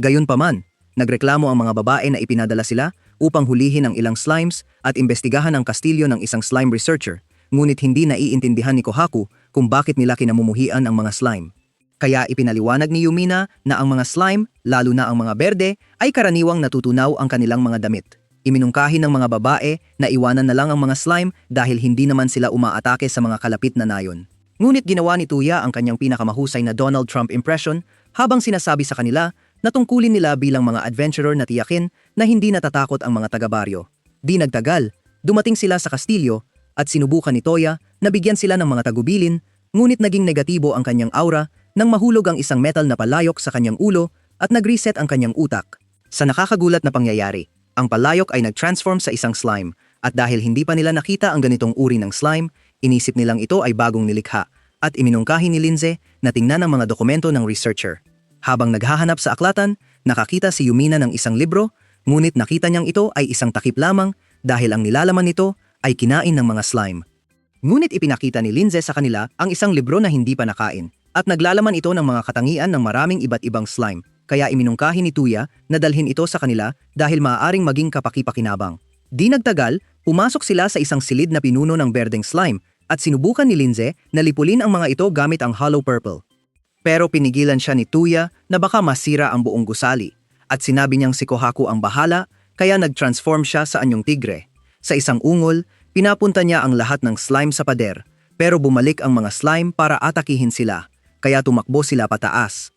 Gayunpaman, nagreklamo ang mga babae na ipinadala sila upang hulihin ang ilang slimes at imbestigahan ang kastilyo ng isang slime researcher, ngunit hindi naiintindihan ni Kohaku kung bakit nila kinamumuhian ang mga slime. Kaya ipinaliwanag ni Yumina na ang mga slime, lalo na ang mga berde, ay karaniwang natutunaw ang kanilang mga damit. Iminungkahi ng mga babae na iwanan na lang ang mga slime dahil hindi naman sila umaatake sa mga kalapit na nayon. Ngunit ginawa ni Tuya ang kanyang pinakamahusay na Donald Trump impression habang sinasabi sa kanila na tungkulin nila bilang mga adventurer na tiyakin na hindi natatakot ang mga taga-baryo. Di nagtagal, dumating sila sa kastilyo at sinubukan ni Toya na bigyan sila ng mga tagubilin, ngunit naging negatibo ang kanyang aura nang mahulog ang isang metal na palayok sa kanyang ulo at nag-reset ang kanyang utak. Sa nakakagulat na pangyayari, ang palayok ay nag-transform sa isang slime at dahil hindi pa nila nakita ang ganitong uri ng slime, inisip nilang ito ay bagong nilikha at iminungkahi ni Lindsay na tingnan ang mga dokumento ng researcher. Habang naghahanap sa aklatan, nakakita si Yumina ng isang libro, ngunit nakita niyang ito ay isang takip lamang dahil ang nilalaman nito ay kinain ng mga slime. Ngunit ipinakita ni Lindsay sa kanila ang isang libro na hindi pa nakain at naglalaman ito ng mga katangian ng maraming iba't ibang slime, kaya iminungkahi ni Tuya na dalhin ito sa kanila dahil maaaring maging kapaki-pakinabang. Di nagtagal, pumasok sila sa isang silid na pinuno ng berdeng slime at sinubukan ni Lindsay na lipulin ang mga ito gamit ang hollow purple. Pero pinigilan siya ni Tuya na baka masira ang buong gusali at sinabi niyang si Kohaku ang bahala, kaya nag-transform siya sa anyong tigre. Sa isang ungol, pinapunta niya ang lahat ng slime sa pader, pero bumalik ang mga slime para atakihin sila, kaya tumakbo sila pataas.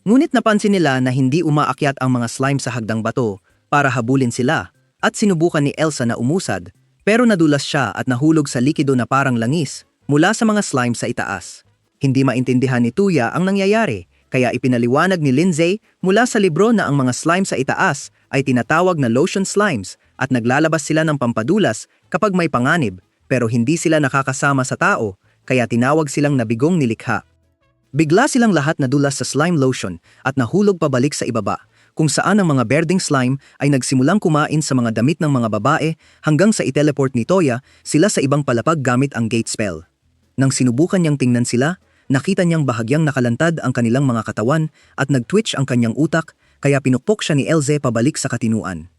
Ngunit napansin nila na hindi umaakyat ang mga slime sa hagdang bato para habulin sila at sinubukan ni Elsa na umusad, pero nadulas siya at nahulog sa likido na parang langis mula sa mga slime sa itaas. Hindi maintindihan ni Tuya ang nangyayari, kaya ipinaliwanag ni Lindsay mula sa libro na ang mga slime sa itaas ay tinatawag na lotion slimes at naglalabas sila ng pampadulas kapag may panganib, pero hindi sila nakakasama sa tao, kaya tinawag silang nabigong nilikha. Bigla silang lahat nadulas sa slime lotion at nahulog pabalik sa ibaba, kung saan ang mga berdeng slime ay nagsimulang kumain sa mga damit ng mga babae hanggang sa iteleport ni Toya sila sa ibang palapag gamit ang gate spell. Nang sinubukan niyang tingnan sila, nakita niyang bahagyang nakalantad ang kanilang mga katawan at nag-twitch ang kanyang utak, kaya pinukpok siya ni Elze pabalik sa katinuan.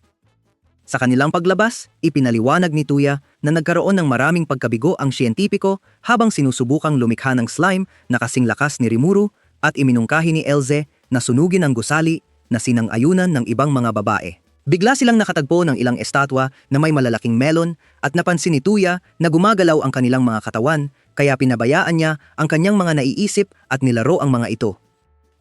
Sa kanilang paglabas, ipinaliwanag ni Tuya na nagkaroon ng maraming pagkabigo ang siyentipiko habang sinusubukang lumikha ng slime na kasing lakas ni Rimuru at iminungkahi ni Elze na sunugin ang gusali na sinang-ayunan ng ibang mga babae. Bigla silang nakatagpo ng ilang estatwa na may malalaking melon at napansin ni Tuya na gumagalaw ang kanilang mga katawan, kaya pinabayaan niya ang kanyang mga naiisip at nilaro ang mga ito.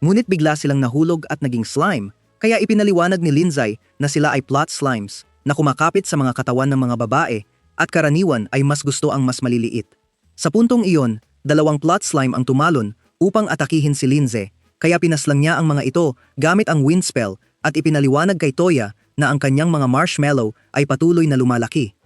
Ngunit bigla silang nahulog at naging slime, kaya ipinaliwanag ni Lindsay na sila ay plot slimes na kumakapit sa mga katawan ng mga babae at karaniwan ay mas gusto ang mas maliliit. Sa puntong iyon, 2 plot slime ang tumalon upang atakihin si Lindsay, kaya pinaslang niya ang mga ito gamit ang wind spell at ipinaliwanag kay Toya na ang kanyang mga marshmallow ay patuloy na lumalaki.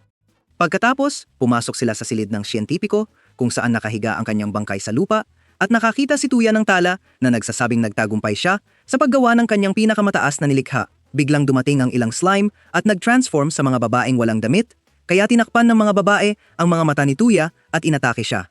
Pagkatapos, pumasok sila sa silid ng siyentipiko kung saan nakahiga ang kanyang bangkay sa lupa at nakakita si Tuya ng tala na nagsasabing nagtagumpay siya sa paggawa ng kanyang pinakamataas na nilikha. Biglang dumating ang ilang slime at nag-transform sa mga babaeng walang damit, kaya tinakpan ng mga babae ang mga mata ni Tuya at inatake siya.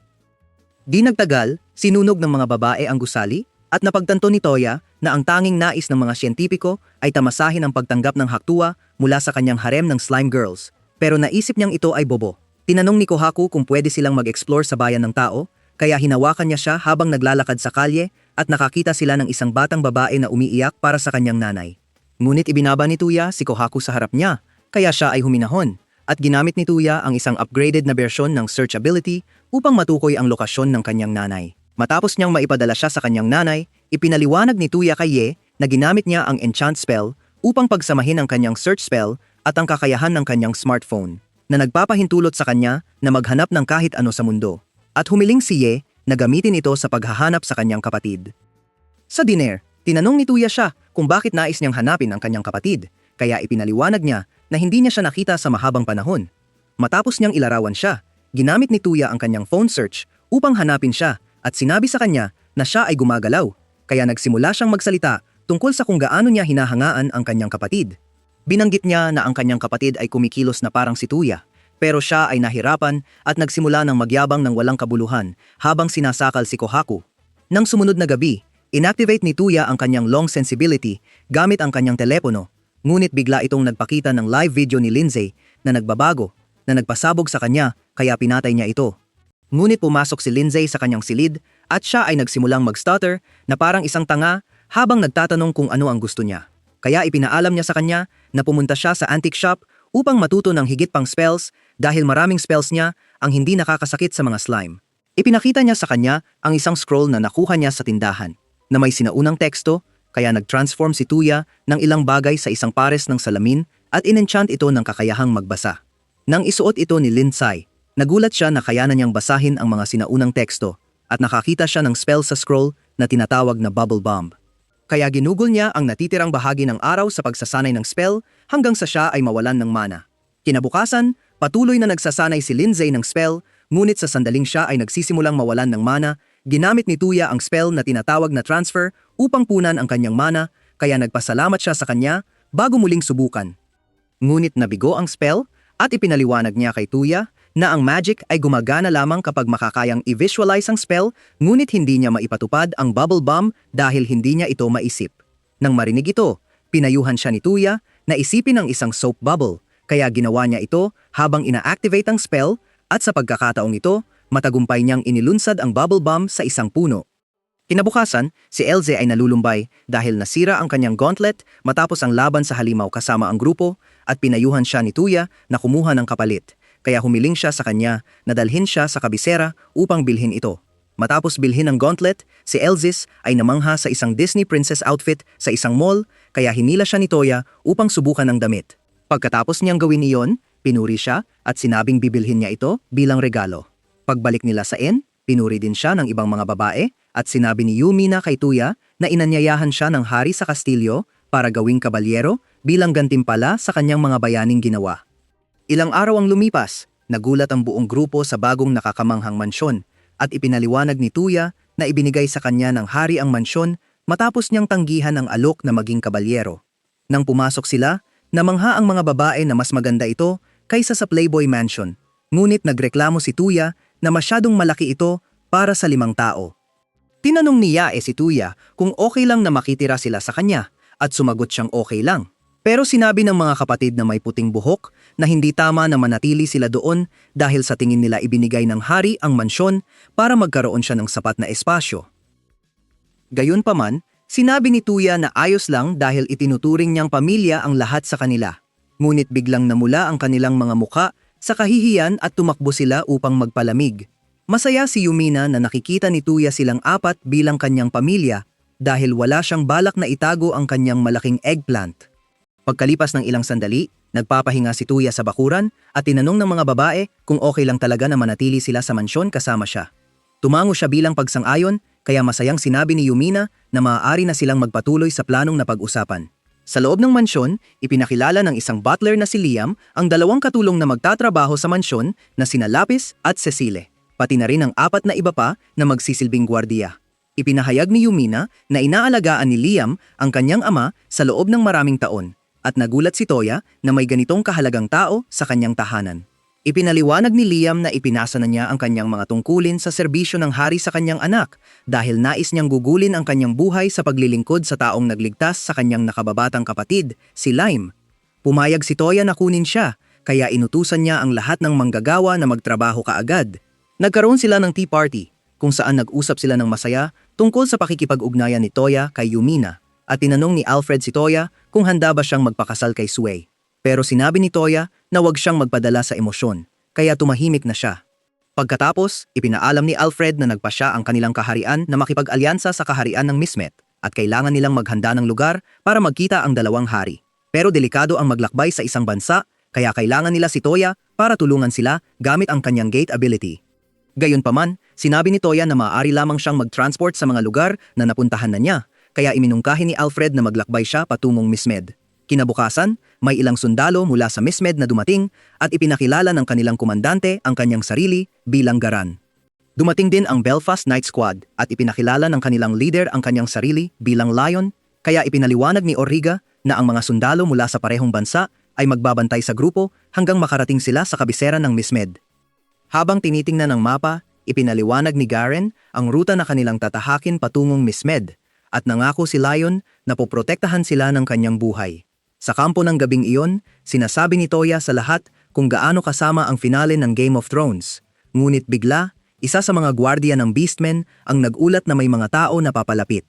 Di nagtagal, sinunog ng mga babae ang gusali at napagtanto ni Toya na ang tanging nais ng mga siyentipiko ay tamasahin ang pagtanggap ng haktua mula sa kanyang harem ng slime girls. Pero naisip niyang ito ay bobo. Tinanong ni Kohaku kung pwede silang mag-explore sa bayan ng tao, kaya hinawakan niya siya habang naglalakad sa kalye at nakakita sila ng isang batang babae na umiiyak para sa kanyang nanay. Ngunit ibinaba ni Tuya si Kohaku sa harap niya, kaya siya ay huminahon at ginamit ni Tuya ang isang upgraded na bersyon ng search ability upang matukoy ang lokasyon ng kanyang nanay. Matapos niyang maipadala siya sa kanyang nanay, ipinaliwanag ni Tuya kay Ye na ginamit niya ang enchant spell upang pagsamahin ang kanyang search spell at ang kakayahan ng kanyang smartphone, na nagpapahintulot sa kanya na maghanap ng kahit ano sa mundo. At humiling si Ye na gamitin ito sa paghahanap sa kanyang kapatid. Sa diner, tinanong ni Tuya siya kung bakit nais niyang hanapin ang kanyang kapatid, kaya ipinaliwanag niya na hindi niya siya nakita sa mahabang panahon. Matapos niyang ilarawan siya, ginamit ni Tuya ang kanyang phone search upang hanapin siya at sinabi sa kanya na siya ay gumagalaw, kaya nagsimula siyang magsalita tungkol sa kung gaano niya hinahangaan ang kanyang kapatid. Binanggit niya na ang kanyang kapatid ay kumikilos na parang si Tuya, pero siya ay nahirapan at nagsimula ng magyabang ng walang kabuluhan habang sinasakal si Kohaku. Nang sumunod na gabi, inactivate ni Tuya ang kanyang long sensibility gamit ang kanyang telepono, ngunit bigla itong nagpakita ng live video ni Lindsay na nagbabago, na nagpasabog sa kanya kaya pinatay niya ito. Ngunit pumasok si Lindsay sa kanyang silid at siya ay nagsimulang mag-stutter na parang isang tanga habang nagtatanong kung ano ang gusto niya. Kaya ipinaalam niya sa kanya na pumunta siya sa antique shop upang matuto ng higit pang spells dahil maraming spells niya ang hindi nakakasakit sa mga slime. Ipinakita niya sa kanya ang isang scroll na nakuha niya sa tindahan na may sinaunang teksto, kaya nag-transform si Tuya ng ilang bagay sa isang pares ng salamin at in-enchant ito ng kakayahang magbasa. Nang isuot ito ni Lindsay, nagulat siya na kayanan niyang basahin ang mga sinaunang teksto at nakakita siya ng spell sa scroll na tinatawag na Bubble Bomb. Kaya ginugol niya ang natitirang bahagi ng araw sa pagsasanay ng spell hanggang sa siya ay mawalan ng mana. Kinabukasan, patuloy na nagsasanay si Lindsay ng spell, ngunit sa sandaling siya ay nagsisimulang mawalan ng mana, ginamit ni Tuya ang spell na tinatawag na transfer upang punan ang kanyang mana, kaya nagpasalamat siya sa kanya bago muling subukan. Ngunit nabigo ang spell at ipinaliwanag niya kay Tuya na ang magic ay gumagana lamang kapag makakayang i-visualize ang spell, ngunit hindi niya maipatupad ang bubble bomb dahil hindi niya ito maisip. Nang marinig ito, pinayuhan siya ni Tuya na isipin ang isang soap bubble, kaya ginawa niya ito habang ina-activate ang spell at sa pagkakataong ito, matagumpay niyang inilunsad ang bubble bomb sa isang puno. Kinabukasan, si Elze ay nalulumbay dahil nasira ang kanyang gauntlet matapos ang laban sa halimaw kasama ang grupo at pinayuhan siya ni Tuya na kumuha ng kapalit. Kaya humiling siya sa kanya na dalhin siya sa kabisera upang bilhin ito. Matapos bilhin ang gauntlet, si Elzis ay namangha sa isang Disney princess outfit sa isang mall, kaya hinila siya ni Toya upang subukan ng damit. Pagkatapos niyang gawin iyon, pinuri siya at sinabing bibilhin niya ito bilang regalo. Pagbalik nila sa inn, pinuri din siya ng ibang mga babae At sinabi ni Yumina kay Tuya na inanyayahan siya ng hari sa kastilyo para gawing kabalyero bilang gantimpala sa kanyang mga bayaning ginawa. Ilang araw ang lumipas, nagulat ang buong grupo sa bagong nakakamanghang mansyon at ipinaliwanag ni Tuya na ibinigay sa kanya ng hari ang mansyon matapos niyang tanggihan ang alok na maging kabalyero. Nang pumasok sila, namangha ang mga babae na mas maganda ito kaysa sa Playboy Mansion. Ngunit nagreklamo si Tuya na masyadong malaki ito para sa 5 tao. Tinanong niya si Tuya kung okay lang na makitira sila sa kanya at sumagot siyang okay lang. Pero sinabi ng mga kapatid na may puting buhok na hindi tama na manatili sila doon dahil sa tingin nila ibinigay ng hari ang mansyon para magkaroon siya ng sapat na espasyo. Gayunpaman, sinabi ni Tuya na ayos lang dahil itinuturing niyang pamilya ang lahat sa kanila. Ngunit biglang namula ang kanilang mga muka sa kahihiyan at tumakbo sila upang magpalamig. Masaya si Yumina na nakikita ni Tuya silang 4 bilang kanyang pamilya dahil wala siyang balak na itago ang kanyang malaking eggplant. Pagkalipas ng ilang sandali, nagpapahinga si Tuya sa bakuran at tinanong ng mga babae kung okay lang talaga na manatili sila sa mansyon kasama siya. Tumango siya bilang pagsang-ayon kaya masayang sinabi ni Yumina na maaari na silang magpatuloy sa planong napag-usapan. Sa loob ng mansyon, ipinakilala ng isang butler na si Liam ang 2 katulong na magtatrabaho sa mansyon na sina Lapis at Cecile, pati na rin ang 4 na iba pa na magsisilbing gwardiya. Ipinahayag ni Yumina na inaalagaan ni Liam ang kanyang ama sa loob ng maraming taon at nagulat si Toya na may ganitong kahalagang tao sa kanyang tahanan. Ipinaliwanag ni Liam na ipinasa na niya ang kanyang mga tungkulin sa serbisyo ng hari sa kanyang anak dahil nais niyang gugulin ang kanyang buhay sa paglilingkod sa taong nagligtas sa kanyang nakababatang kapatid, si Lime. Pumayag si Toya na kunin siya, kaya inutusan niya ang lahat ng manggagawa na magtrabaho kaagad. Nagkaroon sila ng tea party, kung saan nag-usap sila ng masaya tungkol sa pakikipag-ugnayan ni Toya kay Yumina, at tinanong ni Alfred si Toya kung handa ba siyang magpakasal kay Sway. Pero sinabi ni Toya na huwag siyang magpadala sa emosyon, kaya tumahimik na siya. Pagkatapos, ipinaalam ni Alfred na nagpasya ang kanilang kaharian na makipag-alyansa sa kaharian ng Mismet at kailangan nilang maghanda ng lugar para magkita ang 2 hari. Pero delikado ang maglakbay sa isang bansa, kaya kailangan nila si Toya para tulungan sila gamit ang kanyang gate ability. Gayunpaman, sinabi ni Toya na maaari lamang siyang mag-transport sa mga lugar na napuntahan na niya, kaya iminungkahi ni Alfred na maglakbay siya patungong Mismed. Kinabukasan, may ilang sundalo mula sa Mismed na dumating at ipinakilala ng kanilang komandante ang kanyang sarili bilang Garan. Dumating din ang Belfast Night Squad at ipinakilala ng kanilang leader ang kanyang sarili bilang Lion, kaya ipinaliwanag ni Origa na ang mga sundalo mula sa parehong bansa ay magbabantay sa grupo hanggang makarating sila sa kabisera ng Mismed. Habang tinitingnan ng mapa, ipinaliwanag ni Garen ang ruta na kanilang tatahakin patungong Mismed at nangako si Lion na poprotektahan sila ng kanyang buhay. Sa kampo ng gabing iyon, sinasabi ni Toya sa lahat kung gaano kasama ang finale ng Game of Thrones. Ngunit bigla, isa sa mga gwardiya ng Beastmen ang nagulat na may mga tao na papalapit.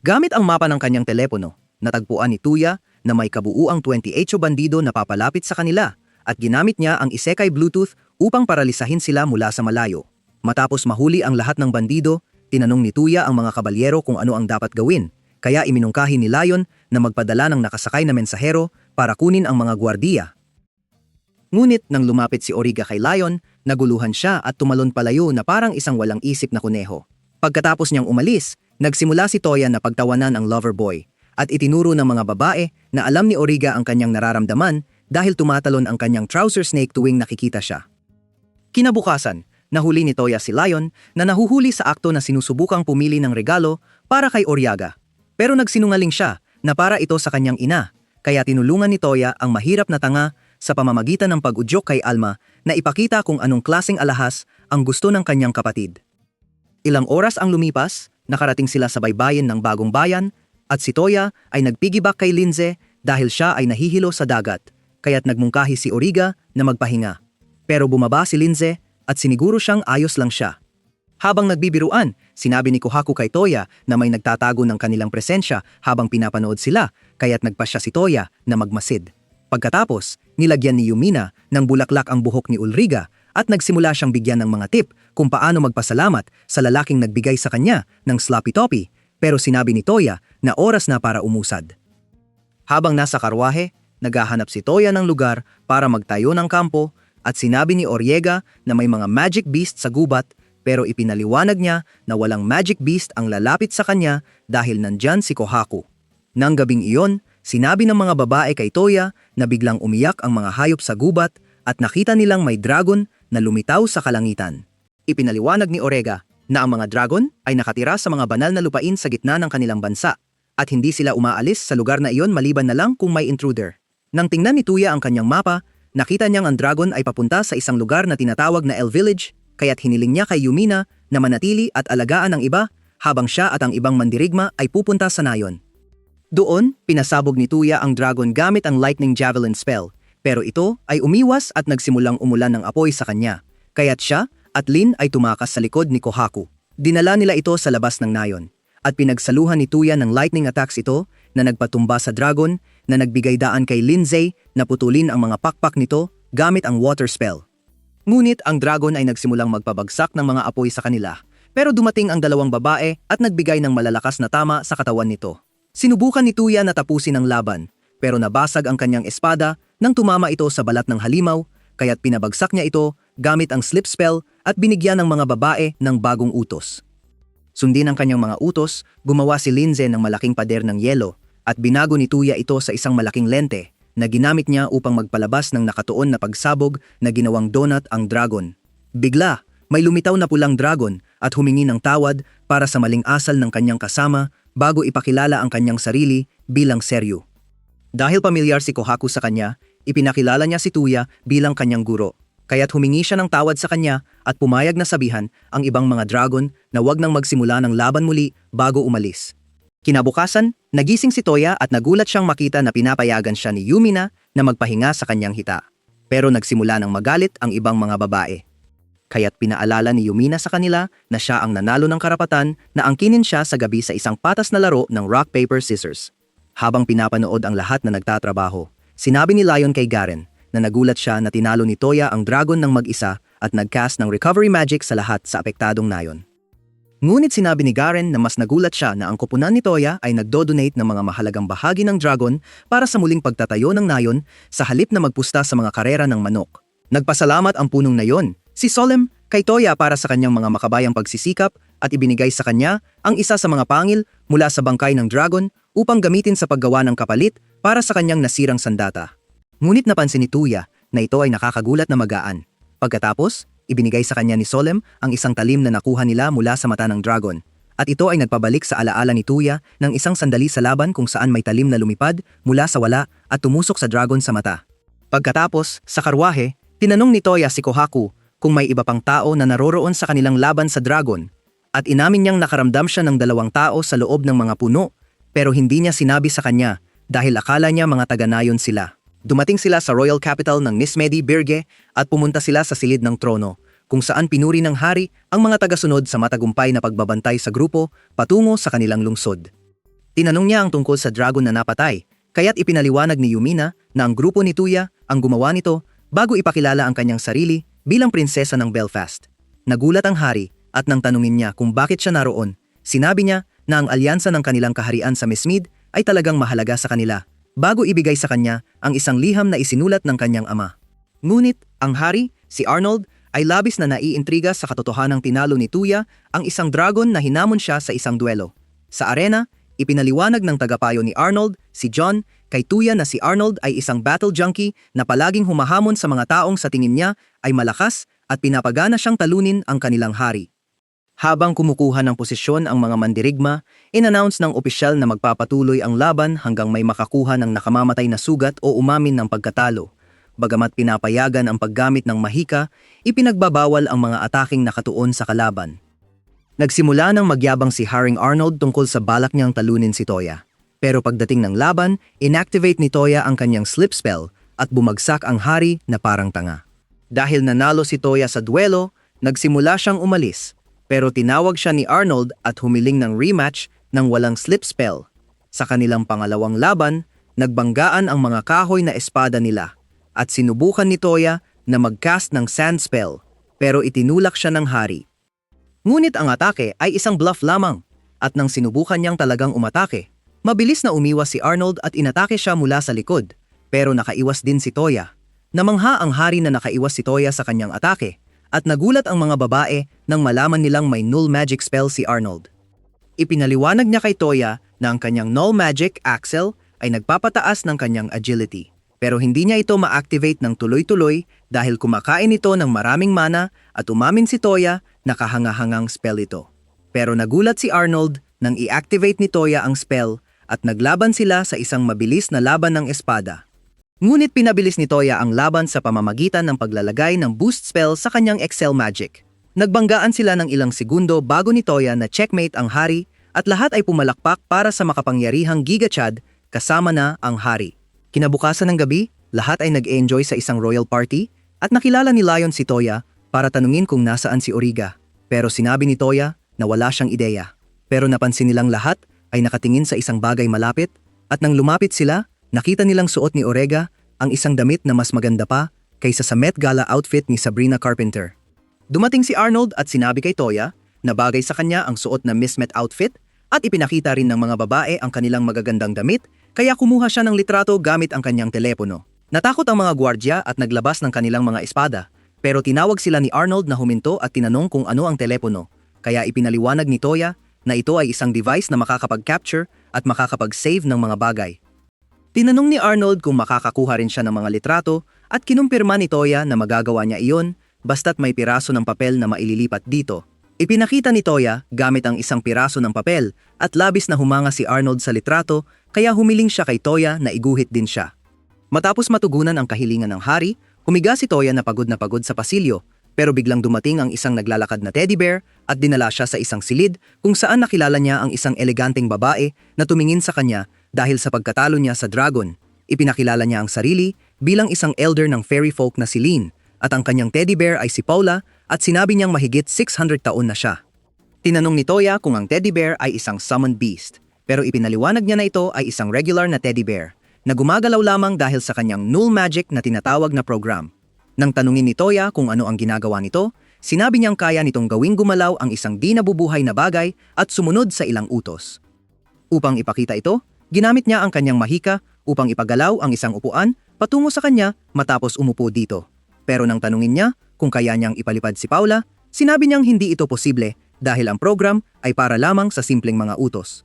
Gamit ang mapa ng kanyang telepono, natagpuan ni Tuya na may kabuuang 28 bandido na papalapit sa kanila at ginamit niya ang isekay Bluetooth upang paralisahin sila mula sa malayo. Matapos mahuli ang lahat ng bandido, tinanong ni Tuya ang mga kabalyero kung ano ang dapat gawin. Kaya iminungkahi ni Lion na magpadala ng nakasakay na mensahero para kunin ang mga gwardiya. Ngunit nang lumapit si Origa kay Lion, naguluhan siya at tumalon palayo na parang isang walang isip na kuneho. Pagkatapos niyang umalis, nagsimula si Toya na pagtawanan ang lover boy at itinuro ng mga babae na alam ni Origa ang kanyang nararamdaman dahil tumatalon ang kanyang trouser snake tuwing nakikita siya. Kinabukasan, nahuli ni Toya si Lion na nahuhuli sa akto na sinusubukang pumili ng regalo para kay Oriaga. Pero nagsinungaling siya na para ito sa kanyang ina, kaya tinulungan ni Toya ang mahirap na tanga sa pamamagitan ng pag-udyok kay Alma na ipakita kung anong klaseng alahas ang gusto ng kanyang kapatid. Ilang oras ang lumipas, nakarating sila sa baybayin ng Bagong Bayan at si Toya ay nagpigibak kay Linze dahil siya ay nahihilo sa dagat, kaya't nagmungkahi si Origa na magpahinga. Pero bumaba si Linze at siniguro siyang ayos lang siya. Habang nagbibiruan, sinabi ni Kohaku kay Toya na may nagtatago ng kanilang presensya habang pinapanood sila, kaya't nagpasya si Toya na magmasid. Pagkatapos, nilagyan ni Yumina ng bulaklak ang buhok ni Ulriga at nagsimula siyang bigyan ng mga tip kung paano magpasalamat sa lalaking nagbigay sa kanya ng sloppy toppy, pero sinabi ni Toya na oras na para umusad. Habang nasa karwahe, naghahanap si Toya ng lugar para magtayo ng kampo at sinabi ni Oriega na may mga magic beast sa gubat pero ipinaliwanag niya na walang magic beast ang lalapit sa kanya dahil nandyan si Kohaku. Nang gabing iyon, sinabi ng mga babae kay Toya na biglang umiyak ang mga hayop sa gubat at nakita nilang may dragon na lumitaw sa kalangitan. Ipinaliwanag ni Orega na ang mga dragon ay nakatira sa mga banal na lupain sa gitna ng kanilang bansa at hindi sila umaalis sa lugar na iyon maliban na lang kung may intruder. Nang tingnan ni Tuya ang kanyang mapa, nakita niyang ang dragon ay papunta sa isang lugar na tinatawag na El Village, kaya't hiniling niya kay Yumina na manatili at alagaan ang iba habang siya at ang ibang mandirigma ay pupunta sa nayon. Doon, pinasabog ni Tuya ang dragon gamit ang Lightning Javelin spell, pero ito ay umiwas at nagsimulang umulan ng apoy sa kanya, kaya't siya at Lin ay tumakas sa likod ni Kohaku. Dinala nila ito sa labas ng nayon, at pinagsaluhan ni Tuya ng lightning attacks ito na nagpatumba sa dragon na nagbigay daan kay Lindsay na putulin ang mga pakpak nito gamit ang water spell. Ngunit ang dragon ay nagsimulang magpabagsak ng mga apoy sa kanila, pero dumating ang dalawang babae at nagbigay ng malalakas na tama sa katawan nito. Sinubukan ni Tuya na tapusin ang laban, pero nabasag ang kanyang espada nang tumama ito sa balat ng halimaw, kaya't pinabagsak niya ito gamit ang slip spell at binigyan ng mga babae ng bagong utos. Sundin ang kanyang mga utos, gumawa si Lindsay ng malaking pader ng yelo at binago ni Tuya ito sa isang malaking lente na ginamit niya upang magpalabas ng nakatuon na pagsabog na ginawang donut ang dragon. Bigla, may lumitaw na pulang dragon at humingi ng tawad para sa maling asal ng kanyang kasama bago ipakilala ang kanyang sarili bilang Seryu. Dahil pamilyar si Kohaku sa kanya, ipinakilala niya si Tuya bilang kanyang guro. Kaya't humingi siya ng tawad sa kanya at pumayag na sabihan ang ibang mga dragon na wag nang magsimula ng laban muli bago umalis. Kinabukasan, nagising si Toya at nagulat siyang makita na pinapayagan siya ni Yumina na magpahinga sa kanyang hita. Pero nagsimula ng magalit ang ibang mga babae. Kaya't pinaalala ni Yumina sa kanila na siya ang nanalo ng karapatan na angkinin siya sa gabi sa isang patas na laro ng rock, paper, scissors. Habang pinapanood ang lahat na nagtatrabaho, sinabi ni Lion kay Garen na nagulat siya na tinalo ni Toya ang dragon ng mag-isa at nagcast ng recovery magic sa lahat sa apektadong nayon. Ngunit sinabi ni Garen na mas nagulat siya na ang koponan ni Toya ay nagdo-donate ng mga mahalagang bahagi ng dragon para sa muling pagtatayo ng nayon sa halip na magpusta sa mga karera ng manok. Nagpasalamat ang punong nayon, si Solem, kay Toya para sa kanyang mga makabayang pagsisikap at ibinigay sa kanya ang isa sa mga pangil mula sa bangkay ng dragon upang gamitin sa paggawa ng kapalit para sa kanyang nasirang sandata. Ngunit napansin ni Tuya na ito ay nakakagulat na magaan. Pagkatapos, ibinigay sa kanya ni Solem ang isang talim na nakuha nila mula sa mata ng dragon. At ito ay nagpabalik sa alaala ni Tuya ng isang sandali sa laban kung saan may talim na lumipad mula sa wala at tumusok sa dragon sa mata. Pagkatapos, sa karwahe, tinanong ni Toya si Kohaku kung may iba pang tao na naroroon sa kanilang laban sa dragon. At inamin niyang nakaramdam siya ng 2 tao sa loob ng mga puno, pero hindi niya sinabi sa kanya dahil akala niya mga taga-nayon sila. Dumating sila sa royal capital ng Nismedi Birge at pumunta sila sa silid ng trono, kung saan pinuri ng hari ang mga tagasunod sa matagumpay na pagbabantay sa grupo patungo sa kanilang lungsod. Tinanong niya ang tungkol sa dragon na napatay, kaya't ipinaliwanag ni Yumina na ang grupo ni Tuya ang gumawa nito bago ipakilala ang kanyang sarili bilang prinsesa ng Belfast. Nagulat ang hari at nang tanungin niya kung bakit siya naroon, sinabi niya na ang alyansa ng kanilang kaharian sa Mesmid ay talagang mahalaga sa kanila, bago ibigay sa kanya ang isang liham na isinulat ng kanyang ama. Ngunit, ang hari, si Arnold, ay labis na naiintriga sa katotohanang tinalo ni Tuya ang isang dragon na hinamon siya sa isang duelo. Sa arena, ipinaliwanag ng tagapayo ni Arnold, si John, kay Tuya na si Arnold ay isang battle junkie na palaging humahamon sa mga taong sa tingin niya ay malakas at pinapagana siyang talunin ang kanilang hari. Habang kumukuha ng posisyon ang mga mandirigma, in-announce ng opisyal na magpapatuloy ang laban hanggang may makakuha ng nakamamatay na sugat o umamin ng pagkatalo. Bagamat pinapayagan ang paggamit ng mahika, ipinagbabawal ang mga ataking nakatuon sa kalaban. Nagsimula ng magyabang si Haring Arnold tungkol sa balak niyang talunin si Toya. Pero pagdating ng laban, inactivate ni Toya ang kanyang slip spell at bumagsak ang hari na parang tanga. Dahil nanalo si Toya sa duelo, nagsimula siyang umalis. Pero tinawag siya ni Arnold at humiling ng rematch ng walang slip spell. Sa kanilang pangalawang laban, nagbanggaan ang mga kahoy na espada nila at sinubukan ni Toya na mag-cast ng sand spell, pero itinulak siya ng hari. Ngunit ang atake ay isang bluff lamang at nang sinubukan niyang talagang umatake, mabilis na umiwas si Arnold at inatake siya mula sa likod, pero nakaiwas din si Toya. Namangha ang hari na nakaiwas si Toya sa kanyang atake at nagulat ang mga babae nang malaman nilang may null magic spell si Arnold. Ipinaliwanag niya kay Toya na ang kanyang null magic, Axel, ay nagpapataas ng kanyang agility. Pero hindi niya ito ma-activate ng tuloy-tuloy dahil kumakain ito ng maraming mana at umamin si Toya na kahangahangang spell ito. Pero nagulat si Arnold nang i-activate ni Toya ang spell at naglaban sila sa isang mabilis na laban ng espada. Ngunit pinabilis ni Toya ang laban sa pamamagitan ng paglalagay ng boost spell sa kanyang Excel Magic. Nagbanggaan sila ng ilang segundo bago ni Toya na checkmate ang hari at lahat ay pumalakpak para sa makapangyarihang Giga Chad kasama na ang hari. Kinabukasan ng gabi, lahat ay nag-enjoy sa isang royal party at nakilala ni Lion si Toya para tanungin kung nasaan si Origa. Pero sinabi ni Toya na wala siyang ideya. Pero napansin nilang lahat ay nakatingin sa isang bagay malapit at nang lumapit sila, nakita nilang suot ni Origa ang isang damit na mas maganda pa kaysa sa Met Gala outfit ni Sabrina Carpenter. Dumating si Arnold at sinabi kay Toya na bagay sa kanya ang suot na Miss Met outfit at ipinakita rin ng mga babae ang kanilang magagandang damit kaya kumuha siya ng litrato gamit ang kanyang telepono. Natakot ang mga gwardya at naglabas ng kanilang mga espada pero tinawag sila ni Arnold na huminto at tinanong kung ano ang telepono kaya ipinaliwanag ni Toya na ito ay isang device na makakapag-capture at makakapag-save ng mga bagay. Tinanong ni Arnold kung makakakuha rin siya ng mga litrato at kinumpirma ni Toya na magagawa niya iyon basta't may piraso ng papel na maililipat dito. Ipinakita ni Toya gamit ang isang piraso ng papel at labis na humanga si Arnold sa litrato kaya humiling siya kay Toya na iguhit din siya. Matapos matugunan ang kahilingan ng hari, humiga si Toya na pagod sa pasilyo pero biglang dumating ang isang naglalakad na teddy bear at dinala siya sa isang silid kung saan nakilala niya ang isang eleganteng babae na tumingin sa kanya dahil sa pagkatalo niya sa dragon. Ipinakilala niya ang sarili bilang isang elder ng fairy folk na si Lynn at ang kanyang teddy bear ay si Paula at sinabi niyang mahigit 600 taon na siya. Tinanong ni Toya kung ang teddy bear ay isang summoned beast pero ipinaliwanag niya na ito ay isang regular na teddy bear na gumagalaw lamang dahil sa kanyang null magic na tinatawag na program. Nang tanungin ni Toya kung ano ang ginagawa nito, sinabi niyang kaya nitong gawing gumalaw ang isang di nabubuhay na bagay at sumunod sa ilang utos. Upang ipakita ito, ginamit niya ang kanyang mahika upang ipagalaw ang isang upuan patungo sa kanya matapos umupo dito. Pero nang tanungin niya kung kaya niyang ipalipad si Paula, sinabi niyang hindi ito posible dahil ang program ay para lamang sa simpleng mga utos.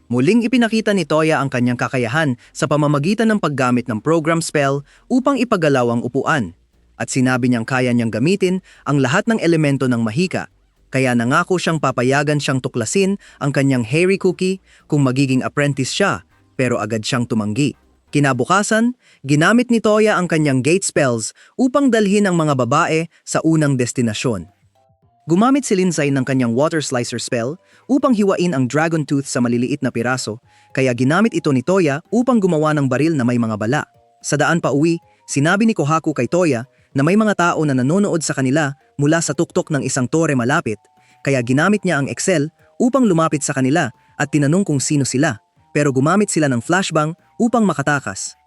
Muling ipinakita ni Toya ang kanyang kakayahan sa pamamagitan ng paggamit ng program spell upang ipagalaw ang upuan. At sinabi niyang kaya niyang gamitin ang lahat ng elemento ng mahika. Kaya nangako siyang papayagan siyang tuklasin ang kanyang hairy cookie kung magiging apprentice siya, pero agad siyang tumanggi. Kinabukasan, ginamit ni Toya ang kanyang gate spells upang dalhin ang mga babae sa unang destinasyon. Gumamit si Lindsay ng kanyang water slicer spell upang hiwain ang dragon tooth sa maliliit na piraso, kaya ginamit ito ni Toya upang gumawa ng baril na may mga bala. Sa daan pa uwi, sinabi ni Kohaku kay Toya na may mga tao na nanonood sa kanila mula sa tuktok ng isang tore malapit, kaya ginamit niya ang Excel upang lumapit sa kanila at tinanong kung sino sila, pero gumamit sila ng flashbang upang makatakas.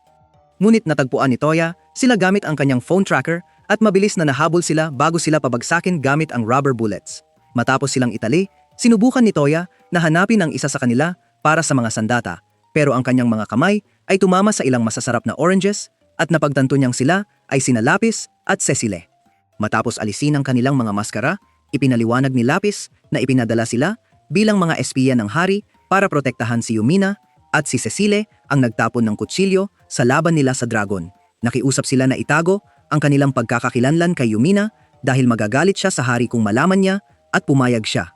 Ngunit natagpuan ni Toya sila gamit ang kanyang phone tracker at mabilis na nahabol sila bago sila pabagsakin gamit ang rubber bullets. Matapos silang itali, sinubukan ni Toya na hanapin ang isa sa kanila para sa mga sandata, pero ang kanyang mga kamay ay tumama sa ilang masasarap na oranges at napagtanto niyang sila ay sina Lapis at Cecile. Matapos alisin ang kanilang mga maskara, ipinaliwanag ni Lapis na ipinadala sila bilang mga espiya ng hari para protektahan si Yumina at si Cecile ang nagtapon ng kutsilyo sa laban nila sa dragon. Nakiusap sila na itago ang kanilang pagkakakilanlan kay Yumina dahil magagalit siya sa hari kung malaman niya at pumayag siya.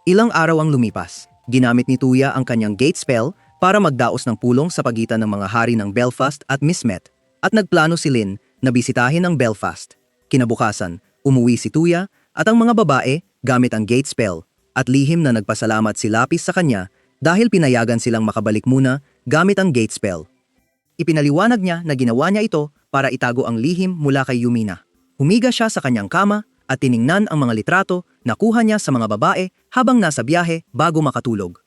Ilang araw ang lumipas. Ginamit ni Toya ang kanyang gate spell para magdaos ng pulong sa pagitan ng mga hari ng Belfast at Mismet at nagplano si Lynn na bisitahin ang Belfast. Kinabukasan, umuwi si Toya at ang mga babae gamit ang gate spell at lihim na nagpasalamat si Lapis sa kanya dahil pinayagan silang makabalik muna gamit ang gate spell. Ipinaliwanag niya na ginawa niya ito para itago ang lihim mula kay Yumina. Humiga siya sa kanyang kama at tiningnan ang mga litrato na kuha niya sa mga babae habang nasa biyahe bago makatulog.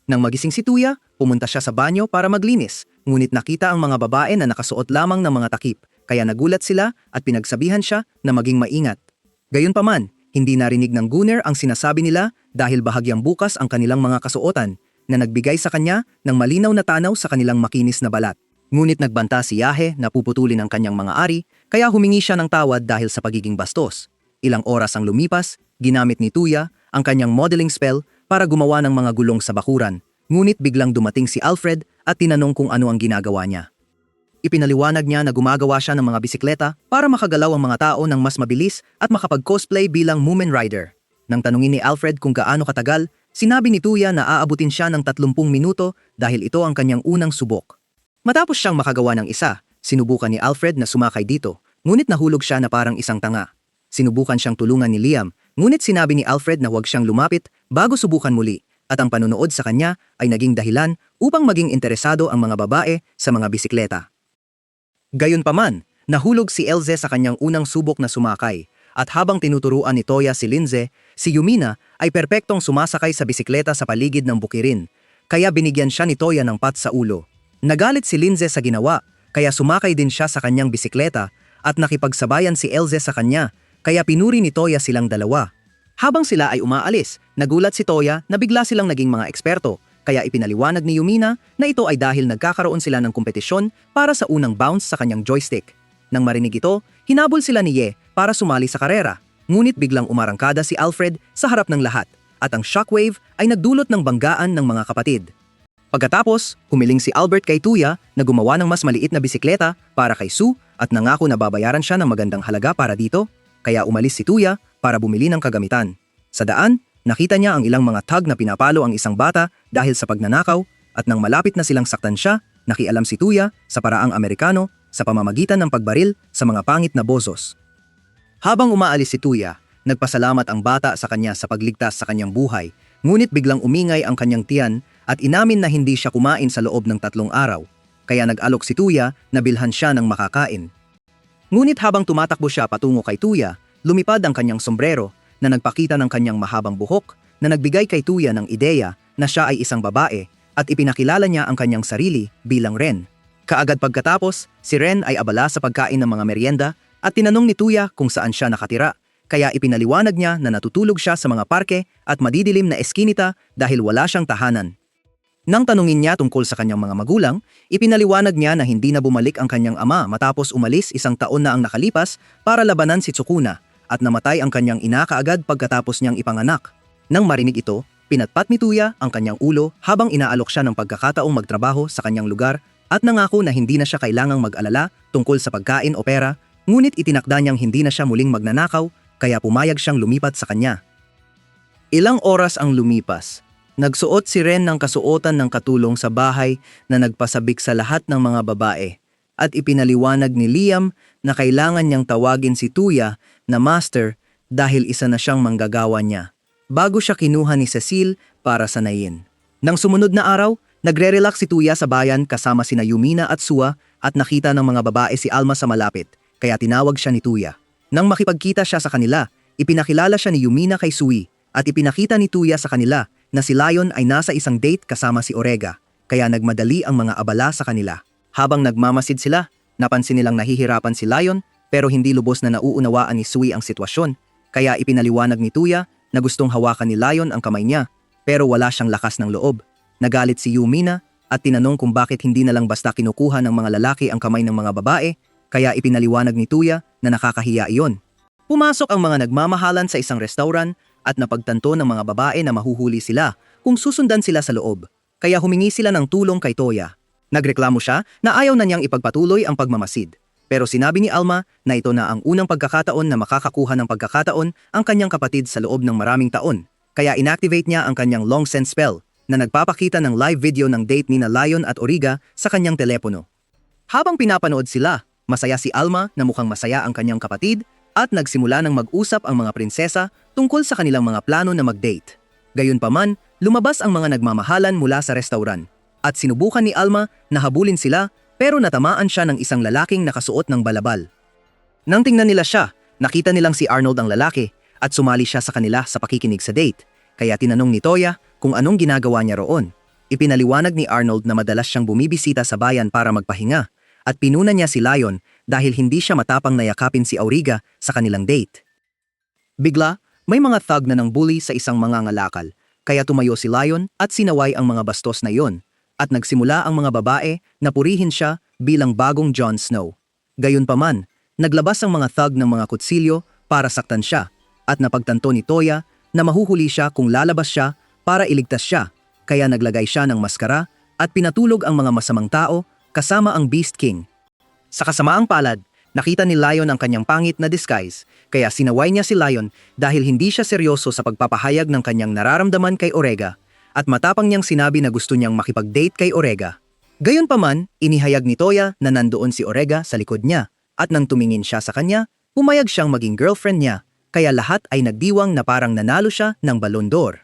Nang magising si Toya, pumunta siya sa banyo para maglinis, ngunit nakita ang mga babae na nakasuot lamang ng mga takip, kaya nagulat sila at pinagsabihan siya na maging maingat. Gayunpaman, hindi narinig ng Gunner ang sinasabi nila dahil bahagyang bukas ang kanilang mga kasuotan na nagbigay sa kanya ng malinaw na tanaw sa kanilang makinis na balat. Ngunit nagbanta si Yahe na puputulin ang kanyang mga ari, kaya humingi siya ng tawad dahil sa pagiging bastos. Ilang oras ang lumipas, ginamit ni Tuya ang kanyang modeling spell para gumawa ng mga gulong sa bakuran. Ngunit biglang dumating si Alfred at tinanong kung ano ang ginagawa niya. Ipinaliwanag niya na gumagawa siya ng mga bisikleta para makagalaw ang mga tao ng mas mabilis at makapag-cosplay bilang Moomin Rider. Nang tanungin ni Alfred kung gaano katagal, sinabi ni Tuya na aabutin siya ng 30 minuto dahil ito ang kanyang unang subok. Matapos siyang makagawa ng isa, sinubukan ni Alfred na sumakay dito, ngunit nahulog siya na parang isang tanga. Sinubukan siyang tulungan ni Liam, ngunit sinabi ni Alfred na huwag siyang lumapit bago subukan muli, at ang panunood sa kanya ay naging dahilan upang maging interesado ang mga babae sa mga bisikleta. Gayunpaman, nahulog si Elze sa kanyang unang subok na sumakay, at habang tinuturuan ni Toya si Linze, si Yumina ay perpektong sumasakay sa bisikleta sa paligid ng bukirin, kaya binigyan siya ni Toya ng pat sa ulo. Nagalit si Linze sa ginawa, kaya sumakay din siya sa kanyang bisikleta at nakipagsabayan si Elze sa kanya, kaya pinuri ni Toya silang dalawa. Habang sila ay umaalis, nagulat si Toya na bigla silang naging mga eksperto, kaya ipinaliwanag ni Yumina na ito ay dahil nagkakaroon sila ng kompetisyon para sa unang bounce sa kanyang joystick. Nang marinig ito, hinabol sila ni Ye para sumali sa karera, ngunit biglang umarangkada si Alfred sa harap ng lahat, at ang shockwave ay nagdulot ng banggaan ng mga kapatid. Pagkatapos, humiling si Albert kay Tuya na gumawa ng mas maliit na bisikleta para kay Sue at nangako na babayaran siya ng magandang halaga para dito, kaya umalis si Tuya para bumili ng kagamitan. Sa daan, nakita niya ang ilang mga thug na pinapalo ang isang bata dahil sa pagnanakaw, at nang malapit na silang saktan siya, nakialam si Tuya sa paraang Amerikano sa pamamagitan ng pagbaril sa mga pangit na bozos. Habang umaalis si Tuya, nagpasalamat ang bata sa kanya sa pagligtas sa kanyang buhay, ngunit biglang umingay ang kanyang tiyan at inamin na hindi siya kumain sa loob ng 3 araw, kaya nag-alok si Tuya na bilhan siya ng makakain. Ngunit habang tumatakbo siya patungo kay Tuya, lumipad ang kanyang sombrero na nagpakita ng kanyang mahabang buhok na nagbigay kay Tuya ng ideya na siya ay isang babae at ipinakilala niya ang kanyang sarili bilang Ren. Kaagad pagkatapos, si Ren ay abala sa pagkain ng mga merienda at tinanong ni Tuya kung saan siya nakatira, kaya ipinaliwanag niya na natutulog siya sa mga parke at madidilim na eskinita dahil wala siyang tahanan. Nang tanungin niya tungkol sa kanyang mga magulang, ipinaliwanag niya na hindi na bumalik ang kanyang ama matapos umalis 1 taon na ang nakalipas para labanan si Tsukuna, at namatay ang kanyang ina kaagad pagkatapos niyang ipanganak. Nang marinig ito, pinatpat ni Tuya ang kanyang ulo habang inaalok siya ng pagkakataong magtrabaho sa kanyang lugar at nangako na hindi na siya kailangang mag-alala tungkol sa pagkain o pera, ngunit itinakda niyang hindi na siya muling magnanakaw, kaya pumayag siyang lumipat sa kanya. Ilang oras ang lumipas. Nagsuot si Ren ng kasuotan ng katulong sa bahay na nagpasabik sa lahat ng mga babae, at ipinaliwanag ni Liam na kailangan niyang tawagin si Tuya na master dahil isa na siyang manggagawa niya, bago siya kinuha ni Cecile para sanayin. Nang sumunod na araw, nagre-relax si Tuya sa bayan kasama sina Yumina at Sua at nakita ng mga babae si Alma sa malapit, kaya tinawag siya ni Tuya. Nang makipagkita siya sa kanila, ipinakilala siya ni Yumina kay Sui at ipinakita ni Tuya sa kanila na si Lion ay nasa isang date kasama si Orega, kaya nagmadali ang mga abala sa kanila. Habang nagmamasid sila, napansin nilang nahihirapan si Lion pero hindi lubos na nauunawaan ni Sui ang sitwasyon, kaya ipinaliwanag ni Tuya na gustong hawakan ni Lion ang kamay niya pero wala siyang lakas ng loob. Nagalit si Yumina at tinanong kung bakit hindi na lang basta kinukuha ng mga lalaki ang kamay ng mga babae, kaya ipinaliwanag ni Tuya na nakakahiya iyon. Pumasok ang mga nagmamahalan sa isang restaurant at napagtanto ng mga babae na mahuhuli sila kung susundan sila sa loob, kaya humingi sila ng tulong kay Toya. Nagreklamo siya na ayaw na niyang ipagpatuloy ang pagmamasid, pero sinabi ni Alma na ito na ang unang pagkakataon na makakakuha ng pagkakataon ang kanyang kapatid sa loob ng maraming taon, kaya inactivate niya ang kanyang long sense spell na nagpapakita ng live video ng date ni na Lion at Origa sa kanyang telepono. Habang pinapanood sila, masaya si Alma na mukhang masaya ang kanyang kapatid at nagsimula ng mag-usap ang mga prinsesa tungkol sa kanilang mga plano na mag-date. Gayunpaman, lumabas ang mga nagmamahalan mula sa restaurant at sinubukan ni Alma na habulin sila pero natamaan siya ng isang lalaking nakasuot ng balabal. Nang tingnan nila siya, nakita nilang si Arnold ang lalaki at sumali siya sa kanila sa pakikinig sa date, kaya tinanong ni Toya kung anong ginagawa niya roon. Ipinaliwanag ni Arnold na madalas siyang bumibisita sa bayan para magpahinga at pinuna niya si Lion dahil hindi siya matapang na yakapin si Auriga sa kanilang date. Bigla, may mga thug na nang bully sa isang mangangalakal, kaya tumayo si Lion at sinaway ang mga bastos na iyon, at nagsimula ang mga babae na purihin siya bilang bagong Jon Snow. Gayunpaman, naglabas ang mga thug ng mga kutsilyo para saktan siya at napagtanto ni Toya na mahuhuli siya kung lalabas siya para iligtas siya, kaya naglagay siya ng maskara at pinatulog ang mga masamang tao kasama ang Beast King. Sa kasamaang palad, nakita ni Lion ang kanyang pangit na disguise, kaya sinaway niya si Lion dahil hindi siya seryoso sa pagpapahayag ng kanyang nararamdaman kay Orega at matapang niyang sinabi na gusto niyang makipag-date kay Orega. Gayunpaman, inihayag ni Toya na nandoon si Orega sa likod niya at nang tumingin siya sa kanya, pumayag siyang maging girlfriend niya, kaya lahat ay nagdiwang na parang nanalo siya ng Ballon d'Or.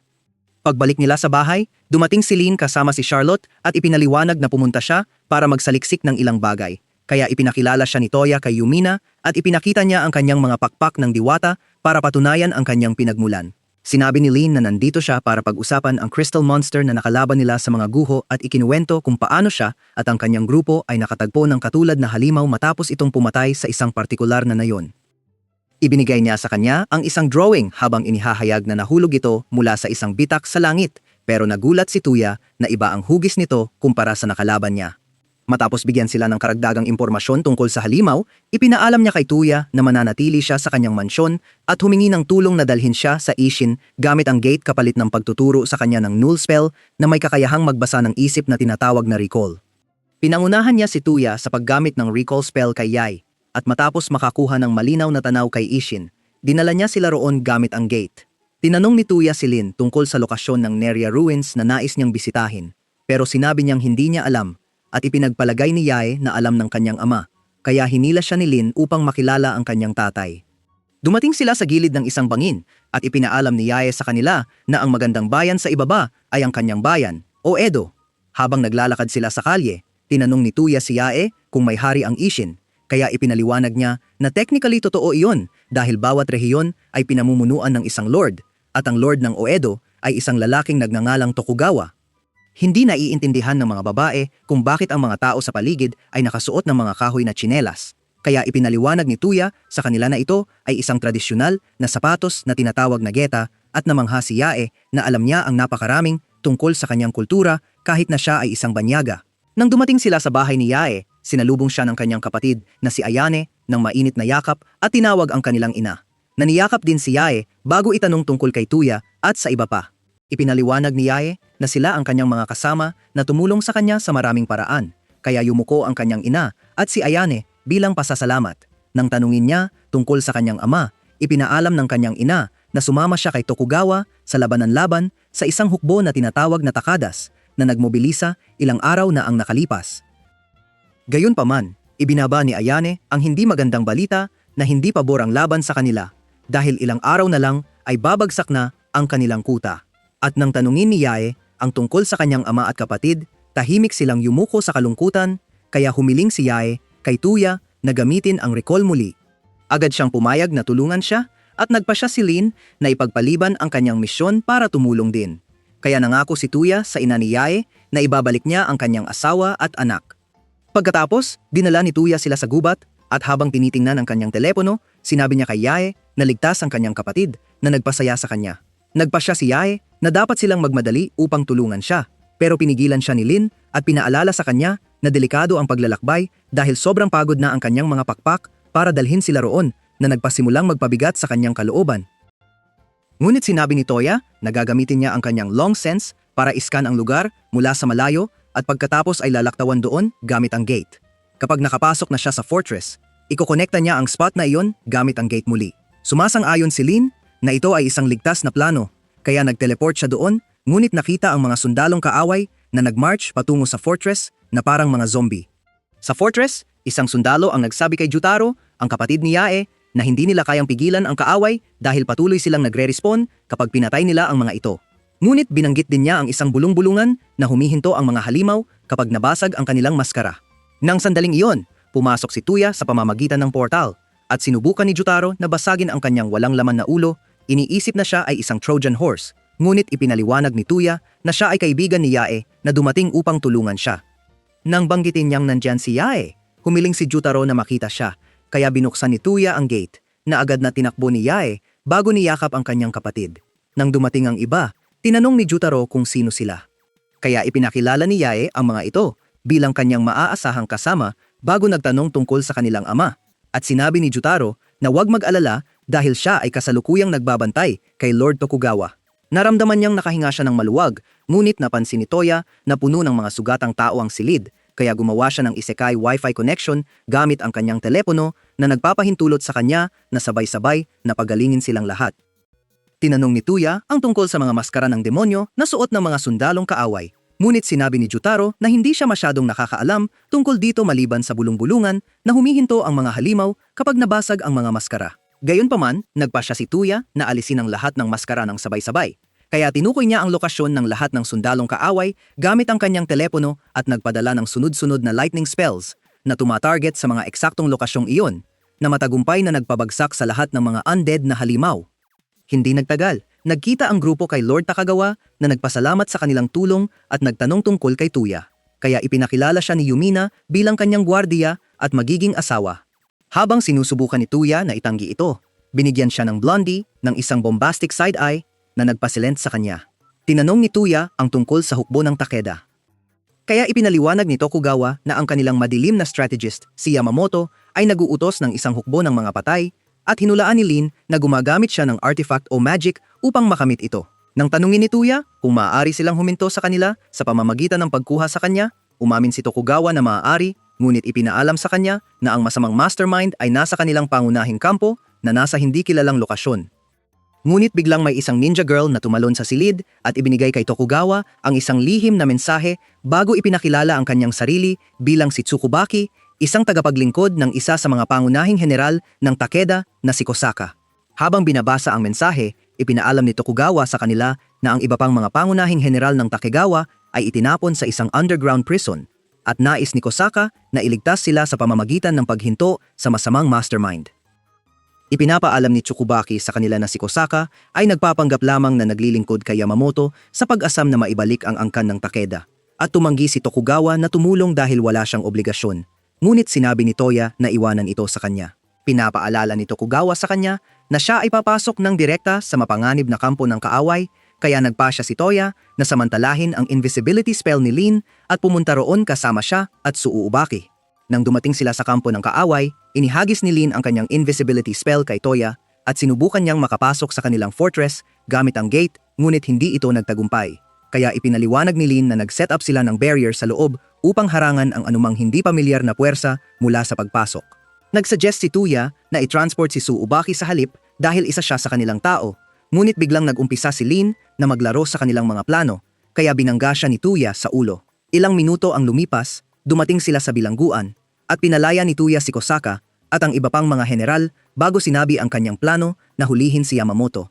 Pagbalik nila sa bahay, dumating si Lynn kasama si Charlotte at ipinaliwanag na pumunta siya para magsaliksik ng ilang bagay. Kaya ipinakilala siya ni Toya kay Yumina at ipinakita niya ang kanyang mga pakpak ng diwata para patunayan ang kanyang pinagmulan. Sinabi ni Lynn na nandito siya para pag-usapan ang crystal monster na nakalaban nila sa mga guho at ikinuwento kung paano siya at ang kanyang grupo ay nakatagpo ng katulad na halimaw matapos itong pumatay sa isang partikular na nayon. Ibinigay niya sa kanya ang isang drawing habang inihahayag na nahulog ito mula sa isang bitak sa langit, pero nagulat si Tuya na iba ang hugis nito kumpara sa nakalaban niya. Matapos bigyan sila ng karagdagang impormasyon tungkol sa halimaw, ipinaalam niya kay Tuya na mananatili siya sa kanyang mansyon at humingi ng tulong na dalhin siya sa Ishin gamit ang gate kapalit ng pagtuturo sa kanya ng null spell na may kakayahang magbasa ng isip na tinatawag na recall. Pinangunahan niya si Tuya sa paggamit ng recall spell kay Yae, at matapos makakuha ng malinaw na tanaw kay Ishin, dinala niya sila roon gamit ang gate. Tinanong ni Tuya si Lin tungkol sa lokasyon ng Neria Ruins na nais niyang bisitahin, pero sinabi niyang hindi niya alam at ipinagpalagay ni Yae na alam ng kanyang ama, kaya hinila siya ni Lin upang makilala ang kanyang tatay. Dumating sila sa gilid ng isang bangin at ipinaalam ni Yae sa kanila na ang magandang bayan sa ibaba ay ang kanyang bayan, o Edo. Habang naglalakad sila sa kalye, tinanong ni Tuya si Yae kung may hari ang Ishin, kaya ipinaliwanag niya na technically totoo iyon dahil bawat rehiyon ay pinamumunuan ng isang lord at ang lord ng Oedo ay isang lalaking nagngangalang Tokugawa. Hindi naiintindihan ng mga babae kung bakit ang mga tao sa paligid ay nakasuot ng mga kahoy na tsinelas, kaya ipinaliwanag ni Tuya sa kanila na ito ay isang tradisyonal na sapatos na tinatawag na geta at namangha si Yae na alam niya ang napakaraming tungkol sa kanyang kultura kahit na siya ay isang banyaga. Nang dumating sila sa bahay ni Yae, sinalubong siya ng kanyang kapatid na si Ayane ng mainit na yakap at tinawag ang kanilang ina. Naniyakap din si Yae bago itanong tungkol kay Tuya at sa iba pa. Ipinaliwanag ni Yae na sila ang kanyang mga kasama na tumulong sa kanya sa maraming paraan, kaya yumuko ang kanyang ina at si Ayane bilang pasasalamat. Nang tanungin niya tungkol sa kanyang ama, ipinaalam ng kanyang ina na sumama siya kay Tokugawa sa labanan-laban sa isang hukbo na tinatawag na Takadas na nagmobilisa ilang araw na ang nakalipas. Gayunpaman, ibinaba ni Ayane ang hindi magandang balita na hindi pabor ang laban sa kanila dahil ilang araw na lang ay babagsak na ang kanilang kuta. At nang tanungin ni Yae ang tungkol sa kanyang ama at kapatid, tahimik silang yumuko sa kalungkutan, kaya humiling si Yae kay Tuya na gamitin ang recall muli. Agad siyang pumayag na tulungan siya at nagpasya si Lin na ipagpaliban ang kanyang misyon para tumulong din. Kaya nangako si Tuya sa ina ni Yae na ibabalik niya ang kanyang asawa at anak. Pagkatapos, dinala ni Tuya sila sa gubat at habang tinitingnan ang kanyang telepono, sinabi niya kay Yae na ligtas ang kanyang kapatid na nagpasaya sa kanya. Nagpasya si Yae na dapat silang magmadali upang tulungan siya, pero pinigilan siya ni Lin at pinaalala sa kanya na delikado ang paglalakbay dahil sobrang pagod na ang kanyang mga pakpak para dalhin sila roon na nagpasimulang magpabigat sa kanyang kalooban. Ngunit sinabi ni Toya na gagamitin niya ang kanyang long sense para iskan ang lugar mula sa malayo at pagkatapos ay lalaktawan doon gamit ang gate. Kapag nakapasok na siya sa fortress, ikokonekta niya ang spot na iyon gamit ang gate muli. Sumasang-ayon si Lin na ito ay isang ligtas na plano, kaya nagteleport siya doon, ngunit nakita ang mga sundalong kaaway na nagmarch patungo sa fortress na parang mga zombie. Sa fortress, isang sundalo ang nagsabi kay Jutaro, ang kapatid ni Yae, na hindi nila kayang pigilan ang kaaway dahil patuloy silang nagre-respawn kapag pinatay nila ang mga ito. Ngunit binanggit din niya ang isang bulong-bulungan na humihinto ang mga halimaw kapag nabasag ang kanilang maskara. Nang sandaling iyon, pumasok si Tuya sa pamamagitan ng portal at sinubukan ni Jutaro na basagin ang kanyang walang laman na ulo. Iniisip na siya ay isang Trojan horse, ngunit ipinaliwanag ni Tuya na siya ay kaibigan ni Yae na dumating upang tulungan siya. Nang banggitin niyang nandyan si Yae, humiling si Jutaro na makita siya, kaya binuksan ni Tuya ang gate, na agad na tinakbo ni Yae bago niyakap ang kanyang kapatid. Nang dumating ang iba, tinanong ni Jutaro kung sino sila. Kaya ipinakilala ni Yae ang mga ito bilang kanyang maaasahang kasama bago nagtanong tungkol sa kanilang ama. At sinabi ni Jutaro na huwag mag-alala dahil siya ay kasalukuyang nagbabantay kay Lord Tokugawa. Naramdaman niyang nakahinga siya ng maluwag, ngunit napansin ni Toya na puno ng mga sugatang tao ang silid, kaya gumawa siya ng isekai Wi-Fi connection gamit ang kanyang telepono na nagpapahintulot sa kanya na sabay-sabay na pagalingin silang lahat. Tinanong ni Tuya ang tungkol sa mga maskara ng demonyo na suot ng mga sundalong kaaway. Ngunit sinabi ni Jutaro na hindi siya masyadong nakakaalam tungkol dito maliban sa bulong-bulungan na humihinto ang mga halimaw kapag nabasag ang mga maskara. Gayunpaman, nagpasya si Tuya na alisin ang lahat ng maskara ng sabay-sabay. Kaya tinukoy niya ang lokasyon ng lahat ng sundalong kaaway gamit ang kanyang telepono at nagpadala ng sunod-sunod na lightning spells na tumatarget sa mga eksaktong lokasyong iyon na matagumpay na nagpabagsak sa lahat ng mga undead na halimaw. Hindi nagtagal, nagkita ang grupo kay Lord Takagawa na nagpasalamat sa kanilang tulong at nagtanong tungkol kay Tuya. Kaya ipinakilala siya ni Yumina bilang kanyang gwardiya at magiging asawa. Habang sinusubukan ni Tuya na itanggi ito, binigyan siya ng Blondie ng isang bombastic side-eye na nagpasilent sa kanya. Tinanong ni Tuya ang tungkol sa hukbo ng Takeda. Kaya ipinaliwanag ni Tokugawa na ang kanilang madilim na strategist, si Yamamoto, ay naguutos ng isang hukbo ng mga patay at hinulaan ni Lin na gumagamit siya ng artifact o magic upang makamit ito. Nang tanungin ni Tuya kung maaari silang huminto sa kanila sa pamamagitan ng pagkuha sa kanya, umamin si Tokugawa na maaari, ngunit ipinaalam sa kanya na ang masamang mastermind ay nasa kanilang pangunahing kampo na nasa hindi kilalang lokasyon. Ngunit biglang may isang ninja girl na tumalon sa silid at ibinigay kay Tokugawa ang isang lihim na mensahe bago ipinakilala ang kanyang sarili bilang si Tsukubaki, isang tagapaglingkod ng isa sa mga pangunahing general ng Takeda na si Kosaka. Habang binabasa ang mensahe, ipinaalam ni Tokugawa sa kanila na ang iba pang mga pangunahing general ng Takegawa ay itinapon sa isang underground prison at nais ni Kosaka na iligtas sila sa pamamagitan ng paghinto sa masamang mastermind. Ipinapaalam ni Tsukubaki sa kanila na si Kosaka ay nagpapanggap lamang na naglilingkod kay Yamamoto sa pag-asam na maibalik ang angkan ng Takeda at tumanggi si Tokugawa na tumulong dahil wala siyang obligasyon. Ngunit sinabi ni Toya na iwanan ito sa kanya. Pinapaalala ni Tokugawa sa kanya na siya ay papasok ng direkta sa mapanganib na kampo ng kaaway, kaya nagpasya si Toya na samantalahin ang invisibility spell ni Lin at pumunta roon kasama siya at Tsuubaki. Nang dumating sila sa kampo ng kaaway, inihagis ni Lin ang kanyang invisibility spell kay Toya at sinubukan niyang makapasok sa kanilang fortress gamit ang gate, ngunit hindi ito nagtagumpay. Kaya ipinaliwanag ni Lin na nag-set up sila ng barrier sa loob upang harangan ang anumang hindi pamilyar na puwersa mula sa pagpasok. Nagsuggest si Tuya na i-transport si Tsuubaki sa halip dahil isa siya sa kanilang tao, ngunit biglang nag-umpisa si Lin na maglaro sa kanilang mga plano, kaya binangga siya ni Tuya sa ulo. Ilang minuto ang lumipas, dumating sila sa bilangguan, at pinalaya ni Tuya si Kosaka at ang iba pang mga general bago sinabi ang kanyang plano na hulihin si Yamamoto.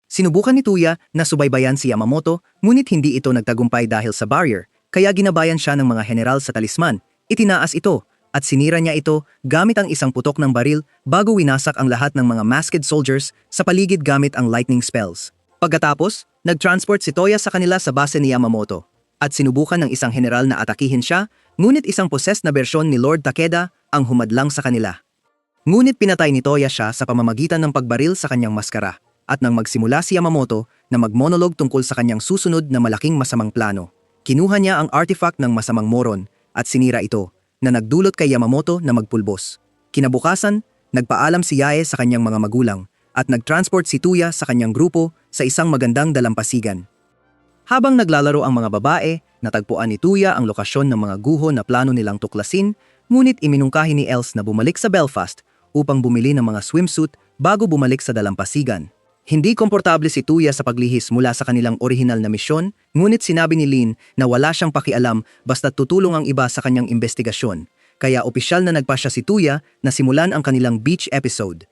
Sinubukan ni Tuya na subaybayan si Yamamoto, ngunit hindi ito nagtagumpay dahil sa barrier, kaya ginabayan siya ng mga general sa talisman, itinaas ito, at sinira niya ito gamit ang isang putok ng baril bago winasak ang lahat ng mga masked soldiers sa paligid gamit ang lightning spells. Pagkatapos, nag-transport si Toya sa kanila sa base ni Yamamoto at sinubukan ng isang general na atakihin siya, ngunit isang possessed na bersyon ni Lord Takeda ang humadlang sa kanila. Ngunit pinatay ni Toya siya sa pamamagitan ng pagbaril sa kanyang maskara at nang magsimula si Yamamoto na magmonolog tungkol sa kanyang susunod na malaking masamang plano, kinuha niya ang artifact ng masamang moron at sinira ito na nagdulot kay Yamamoto na magpulbos. Kinabukasan, nagpaalam si Yae sa kanyang mga magulang at nagtransport si Tuya sa kanyang grupo sa isang magandang dalampasigan. Habang naglalaro ang mga babae, natagpuan ni Tuya ang lokasyon ng mga guho na plano nilang tuklasin, ngunit iminungkahi ni Els na bumalik sa Belfast upang bumili ng mga swimsuit bago bumalik sa dalampasigan. Hindi komportable si Tuya sa paglihis mula sa kanilang orihinal na misyon, ngunit sinabi ni Lin na wala siyang pakialam basta tutulong ang iba sa kanyang investigasyon, kaya opisyal na nagpasya si Tuya na simulan ang kanilang beach episode.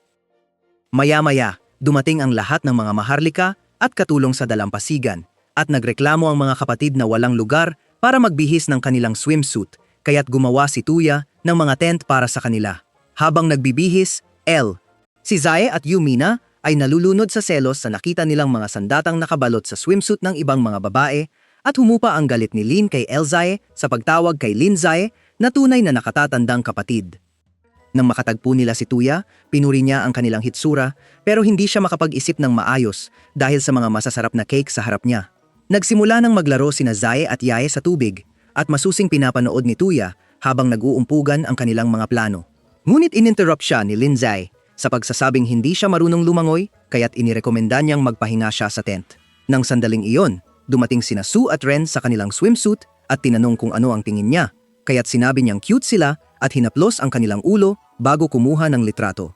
Maya-maya, dumating ang lahat ng mga maharlika at katulong sa dalampasigan, at nagreklamo ang mga kapatid na walang lugar para magbihis ng kanilang swimsuit, kaya't gumawa si Tuya ng mga tent para sa kanila. Habang nagbibihis, si Zae at Yumina ay nalulunod sa selos sa nakita nilang mga sandatang nakabalot sa swimsuit ng ibang mga babae at humupa ang galit ni Lin kay Elzae sa pagtawag kay Lin Zae na tunay na nakatatandang kapatid. Nang makatagpo nila si Tuya, pinuri niya ang kanilang hitsura pero hindi siya makapag-isip ng maayos dahil sa mga masasarap na cake sa harap niya. Nagsimula nang maglaro sina Zae at Yae sa tubig at masusing pinapanood ni Tuya habang nag-uumpugan ang kanilang mga plano. Ngunit ininterrupt siya ni Lin Zae sa pagsasabing hindi siya marunong lumangoy kaya't inirekomenda niyang magpahinga siya sa tent. Nang sandaling iyon, dumating sina Sue at Ren sa kanilang swimsuit at tinanong kung ano ang tingin niya, kaya't sinabi niyang cute sila at hinaplos ang kanilang ulo bago kumuha ng litrato.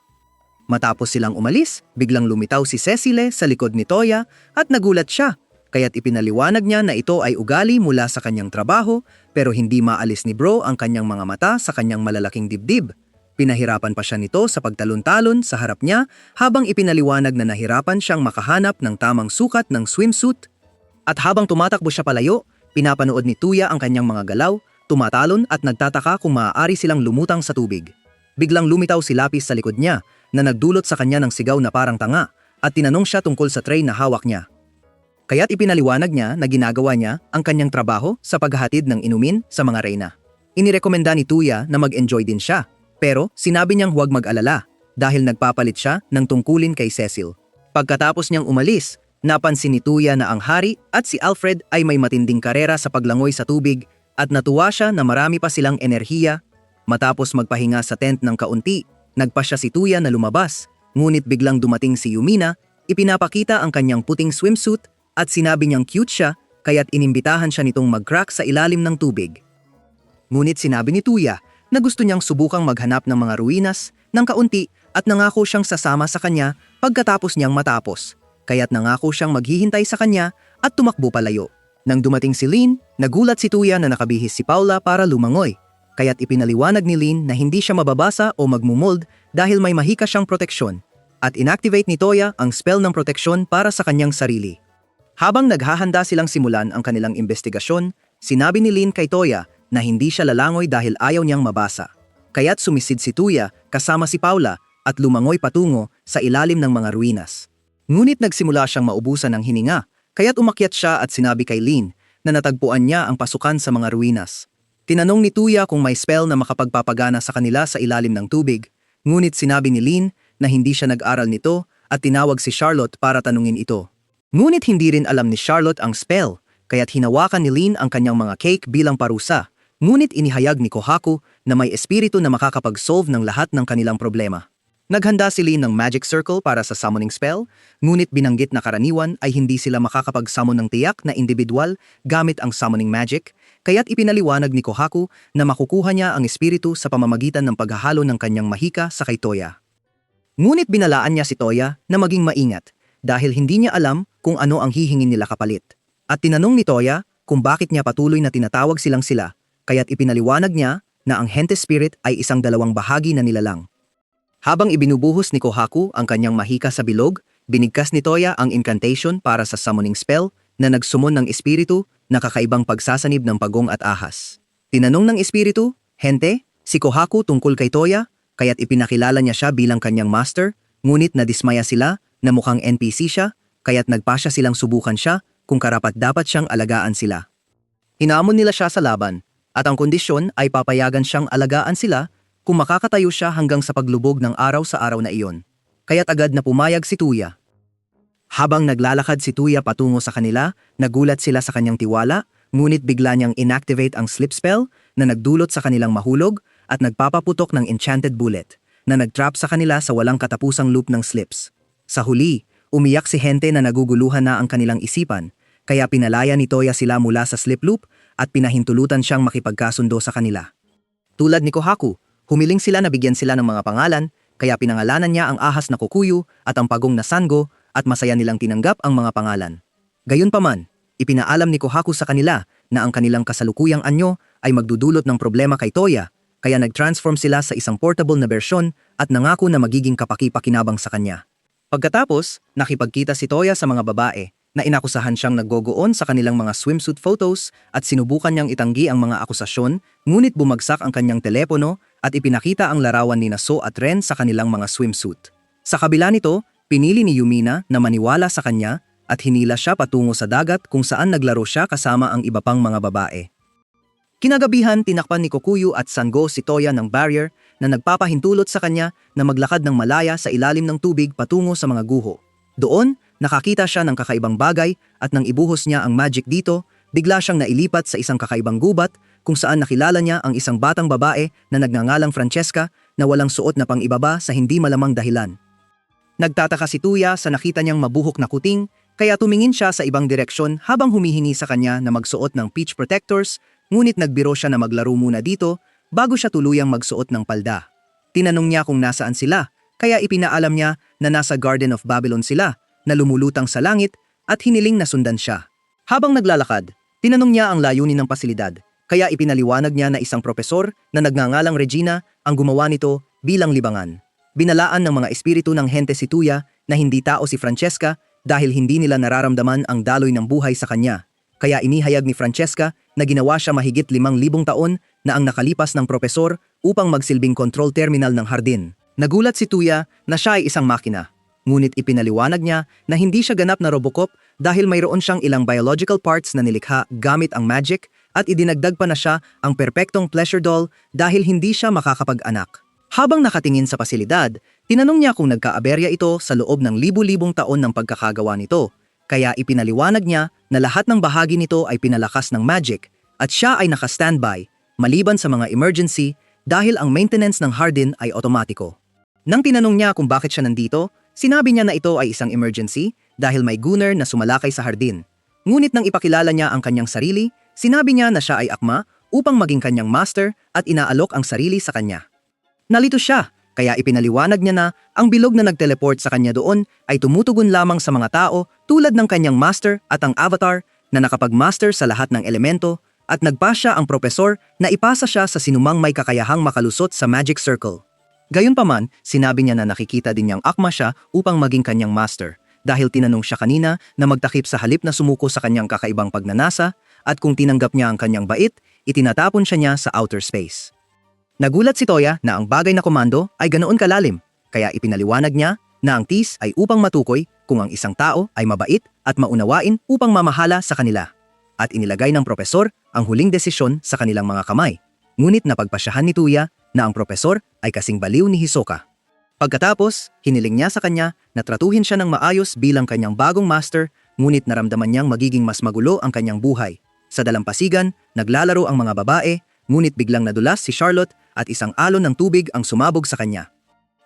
Matapos silang umalis, biglang lumitaw si Cecile sa likod ni Toya at nagulat siya, kaya't ipinaliwanag niya na ito ay ugali mula sa kanyang trabaho pero hindi maalis ni Bro ang kanyang mga mata sa kanyang malalaking dibdib. Pinahirapan pa siya nito sa pagtalon-talon sa harap niya habang ipinaliwanag na nahirapan siyang makahanap ng tamang sukat ng swimsuit. At habang tumatakbo siya palayo, pinapanood ni Tuya ang kanyang mga galaw, tumatalon at nagtataka kung maaari silang lumutang sa tubig. Biglang lumitaw si Lapis sa likod niya na nagdulot sa kanya ng sigaw na parang tanga at tinanong siya tungkol sa tray na hawak niya. Kaya't ipinaliwanag niya na ginagawa niya ang kanyang trabaho sa paghahatid ng inumin sa mga reyna. Inirekomenda ni Tuya na mag-enjoy din siya. Pero sinabi niyang huwag mag-alala dahil nagpapalit siya ng tungkulin kay Cecil. Pagkatapos niyang umalis, napansin ni Tuya na ang hari at si Alfred ay may matinding karera sa paglangoy sa tubig at natuwa siya na marami pa silang enerhiya. Matapos magpahinga sa tent ng kaunti, nagpasya si Tuya na lumabas. Ngunit biglang dumating si Yumina, ipinapakita ang kanyang puting swimsuit at sinabi niyang cute siya kaya't inimbitahan siya nitong mag-crack sa ilalim ng tubig. Ngunit sinabi ni Tuya na gusto niyang subukang maghanap ng mga ruinas ng kaunti at nangako siyang sasama sa kanya pagkatapos niyang matapos. Kaya't nangako siyang maghihintay sa kanya at tumakbo palayo. Nang dumating si Lynn, nagulat si Tuya na nakabihis si Paula para lumangoy. Kaya't ipinaliwanag ni Lynn na hindi siya mababasa o magmumold dahil may mahika siyang proteksyon. At inactivate ni Toya ang spell ng proteksyon para sa kanyang sarili. Habang naghahanda silang simulan ang kanilang investigasyon, sinabi ni Lynn kay Toya na hindi siya lalangoy dahil ayaw niyang mabasa. Kaya't sumisid si Tuya kasama si Paula at lumangoy patungo sa ilalim ng mga ruinas. Ngunit nagsimula siyang maubusan ng hininga, kaya't umakyat siya at sinabi kay Lynn na natagpuan niya ang pasukan sa mga ruinas. Tinanong ni Tuya kung may spell na makapagpapagana sa kanila sa ilalim ng tubig, ngunit sinabi ni Lynn na hindi siya nag-aral nito at tinawag si Charlotte para tanungin ito. Ngunit hindi rin alam ni Charlotte ang spell, kaya't hinawakan ni Lynn ang kanyang mga cake bilang parusa. Ngunit inihayag ni Kohaku na may espiritu na makakapag-solve ng lahat ng kanilang problema. Naghanda si Lynn ng magic circle para sa summoning spell, ngunit binanggit na karaniwan ay hindi sila makakapag-summon ng tiyak na individual gamit ang summoning magic, kaya't ipinaliwanag ni Kohaku na makukuha niya ang espiritu sa pamamagitan ng paghahalo ng kanyang mahika sa kay Toya. Ngunit binalaan niya si Toya na maging maingat dahil hindi niya alam kung ano ang hihingin nila kapalit. At tinanong ni Toya kung bakit niya patuloy na tinatawag silang sila. Kaya't ipinaliwanag niya na ang Hente Spirit ay isang dalawang bahagi na nilalang. Habang ibinubuhos ni Kohaku ang kanyang mahika sa bilog, binigkas ni Toya ang incantation para sa summoning spell na nagsumon ng espiritu na kakaibang pagsasanib ng pagong at ahas. Tinanong ng espiritu, Hente, si Kohaku tungkol kay Toya, kaya't ipinakilala niya siya bilang kanyang master, ngunit nadismaya sila na mukhang NPC siya, kaya't nagpasya silang subukan siya kung karapat-dapat siyang alagaan sila. Hinamon nila siya sa laban, at ang kondisyon ay papayagan siyang alagaan sila kung makakatayo siya hanggang sa paglubog ng araw sa araw na iyon. Kaya't agad na pumayag si Tuya. Habang naglalakad si Tuya patungo sa kanila, nagulat sila sa kanyang tiwala, ngunit bigla niyang inactivate ang slip spell na nagdulot sa kanilang mahulog at nagpapaputok ng enchanted bullet na nagtrap sa kanila sa walang katapusang loop ng slips. Sa huli, umiyak si Hente na naguguluhan na ang kanilang isipan, kaya pinalaya ni Toya sila mula sa slip loop at pinahintulutan siyang makipagkasundo sa kanila. Tulad ni Kohaku, humiling sila na bigyan sila ng mga pangalan, kaya pinangalanan niya ang ahas na Kukuyu at ang pagong na Sango at masaya nilang tinanggap ang mga pangalan. Gayunpaman, ipinaalam ni Kohaku sa kanila na ang kanilang kasalukuyang anyo ay magdudulot ng problema kay Toya, kaya nag-transform sila sa isang portable na bersyon at nangako na magiging kapaki-pakinabang sa kanya. Pagkatapos, nakipagkita si Toya sa mga babae na inakusahan siyang naggogoon sa kanilang mga swimsuit photos at sinubukan niyang itanggi ang mga akusasyon, ngunit bumagsak ang kanyang telepono at ipinakita ang larawan ni So at Ren sa kanilang mga swimsuit. Sa kabila nito, pinili ni Yumina na maniwala sa kanya at hinila siya patungo sa dagat kung saan naglaro siya kasama ang iba pang mga babae. Kinagabihan, tinakpan ni Kokuyu at Sango si Toya ng barrier na nagpapahintulot sa kanya na maglakad ng malaya sa ilalim ng tubig patungo sa mga guho. Doon, nakakita siya ng kakaibang bagay at nang ibuhos niya ang magic dito, bigla siyang nailipat sa isang kakaibang gubat kung saan nakilala niya ang isang batang babae na nagngangalang Francesca na walang suot na pang-ibaba sa hindi malamang dahilan. Nagtataka si Tuya sa nakita niyang mabuhok na kuting, kaya tumingin siya sa ibang direksyon habang humihingi sa kanya na magsuot ng peach protectors, ngunit nagbiro siya na maglaro muna dito bago siya tuluyang magsuot ng palda. Tinanong niya kung nasaan sila, kaya ipinaalam niya na nasa Garden of Babylon sila, na lumulutang sa langit at hiniling na sundan siya. Habang naglalakad, tinanong niya ang layunin ng pasilidad, kaya ipinaliwanag niya na isang propesor na nagngangalang Regina ang gumawa nito bilang libangan. Binalaan ng mga espiritu ng hente si Tuya na hindi tao si Francesca dahil hindi nila nararamdaman ang daloy ng buhay sa kanya. Kaya inihayag ni Francesca na ginawa siya mahigit 5,000 taon na ang nakalipas ng propesor upang magsilbing control terminal ng hardin. Nagulat si Tuya na siya ay isang makina. Ngunit ipinaliwanag niya na hindi siya ganap na Robocop dahil mayroon siyang ilang biological parts na nilikha gamit ang magic at idinagdag pa na siya ang perpektong pleasure doll dahil hindi siya makakapag-anak. Habang nakatingin sa pasilidad, tinanong niya kung nagkaaberya ito sa loob ng libu-libong taon ng pagkakagawa nito, kaya ipinaliwanag niya na lahat ng bahagi nito ay pinalakas ng magic at siya ay naka-standby, maliban sa mga emergency dahil ang maintenance ng hardin ay otomatiko. Nang tinanong niya kung bakit siya nandito, sinabi niya na ito ay isang emergency dahil may gunner na sumalakay sa hardin. Ngunit nang ipakilala niya ang kanyang sarili, sinabi niya na siya ay akma upang maging kanyang master at inaalok ang sarili sa kanya. Nalito siya, kaya ipinaliwanag niya na ang bilog na nagteleport sa kanya doon ay tumutugon lamang sa mga tao tulad ng kanyang master at ang avatar na nakapag-master sa lahat ng elemento at nagpasya ang propesor na ipasa siya sa sinumang may kakayahang makalusot sa magic circle. Gayunpaman, sinabi niya na nakikita din niyang akma siya upang maging kanyang master dahil tinanong siya kanina na magtakip sa halip na sumuko sa kanyang kakaibang pagnanasa at kung tinanggap niya ang kanyang bait, itinatapon siya niya sa outer space. Nagulat si Toya na ang bagay na komando ay ganoon kalalim, kaya ipinaliwanag niya na ang TIS ay upang matukoy kung ang isang tao ay mabait at maunawain upang mamahala sa kanila. At inilagay ng propesor ang huling desisyon sa kanilang mga kamay. Ngunit napagpasyahan ni Tuya na ang propesor ay kasing baliw ni Hisoka. Pagkatapos, hiniling niya sa kanya na tratuhin siya ng maayos bilang kanyang bagong master, ngunit naramdaman niyang magiging mas magulo ang kanyang buhay. Sa dalampasigan, naglalaro ang mga babae, ngunit biglang nadulas si Charlotte at isang alon ng tubig ang sumabog sa kanya.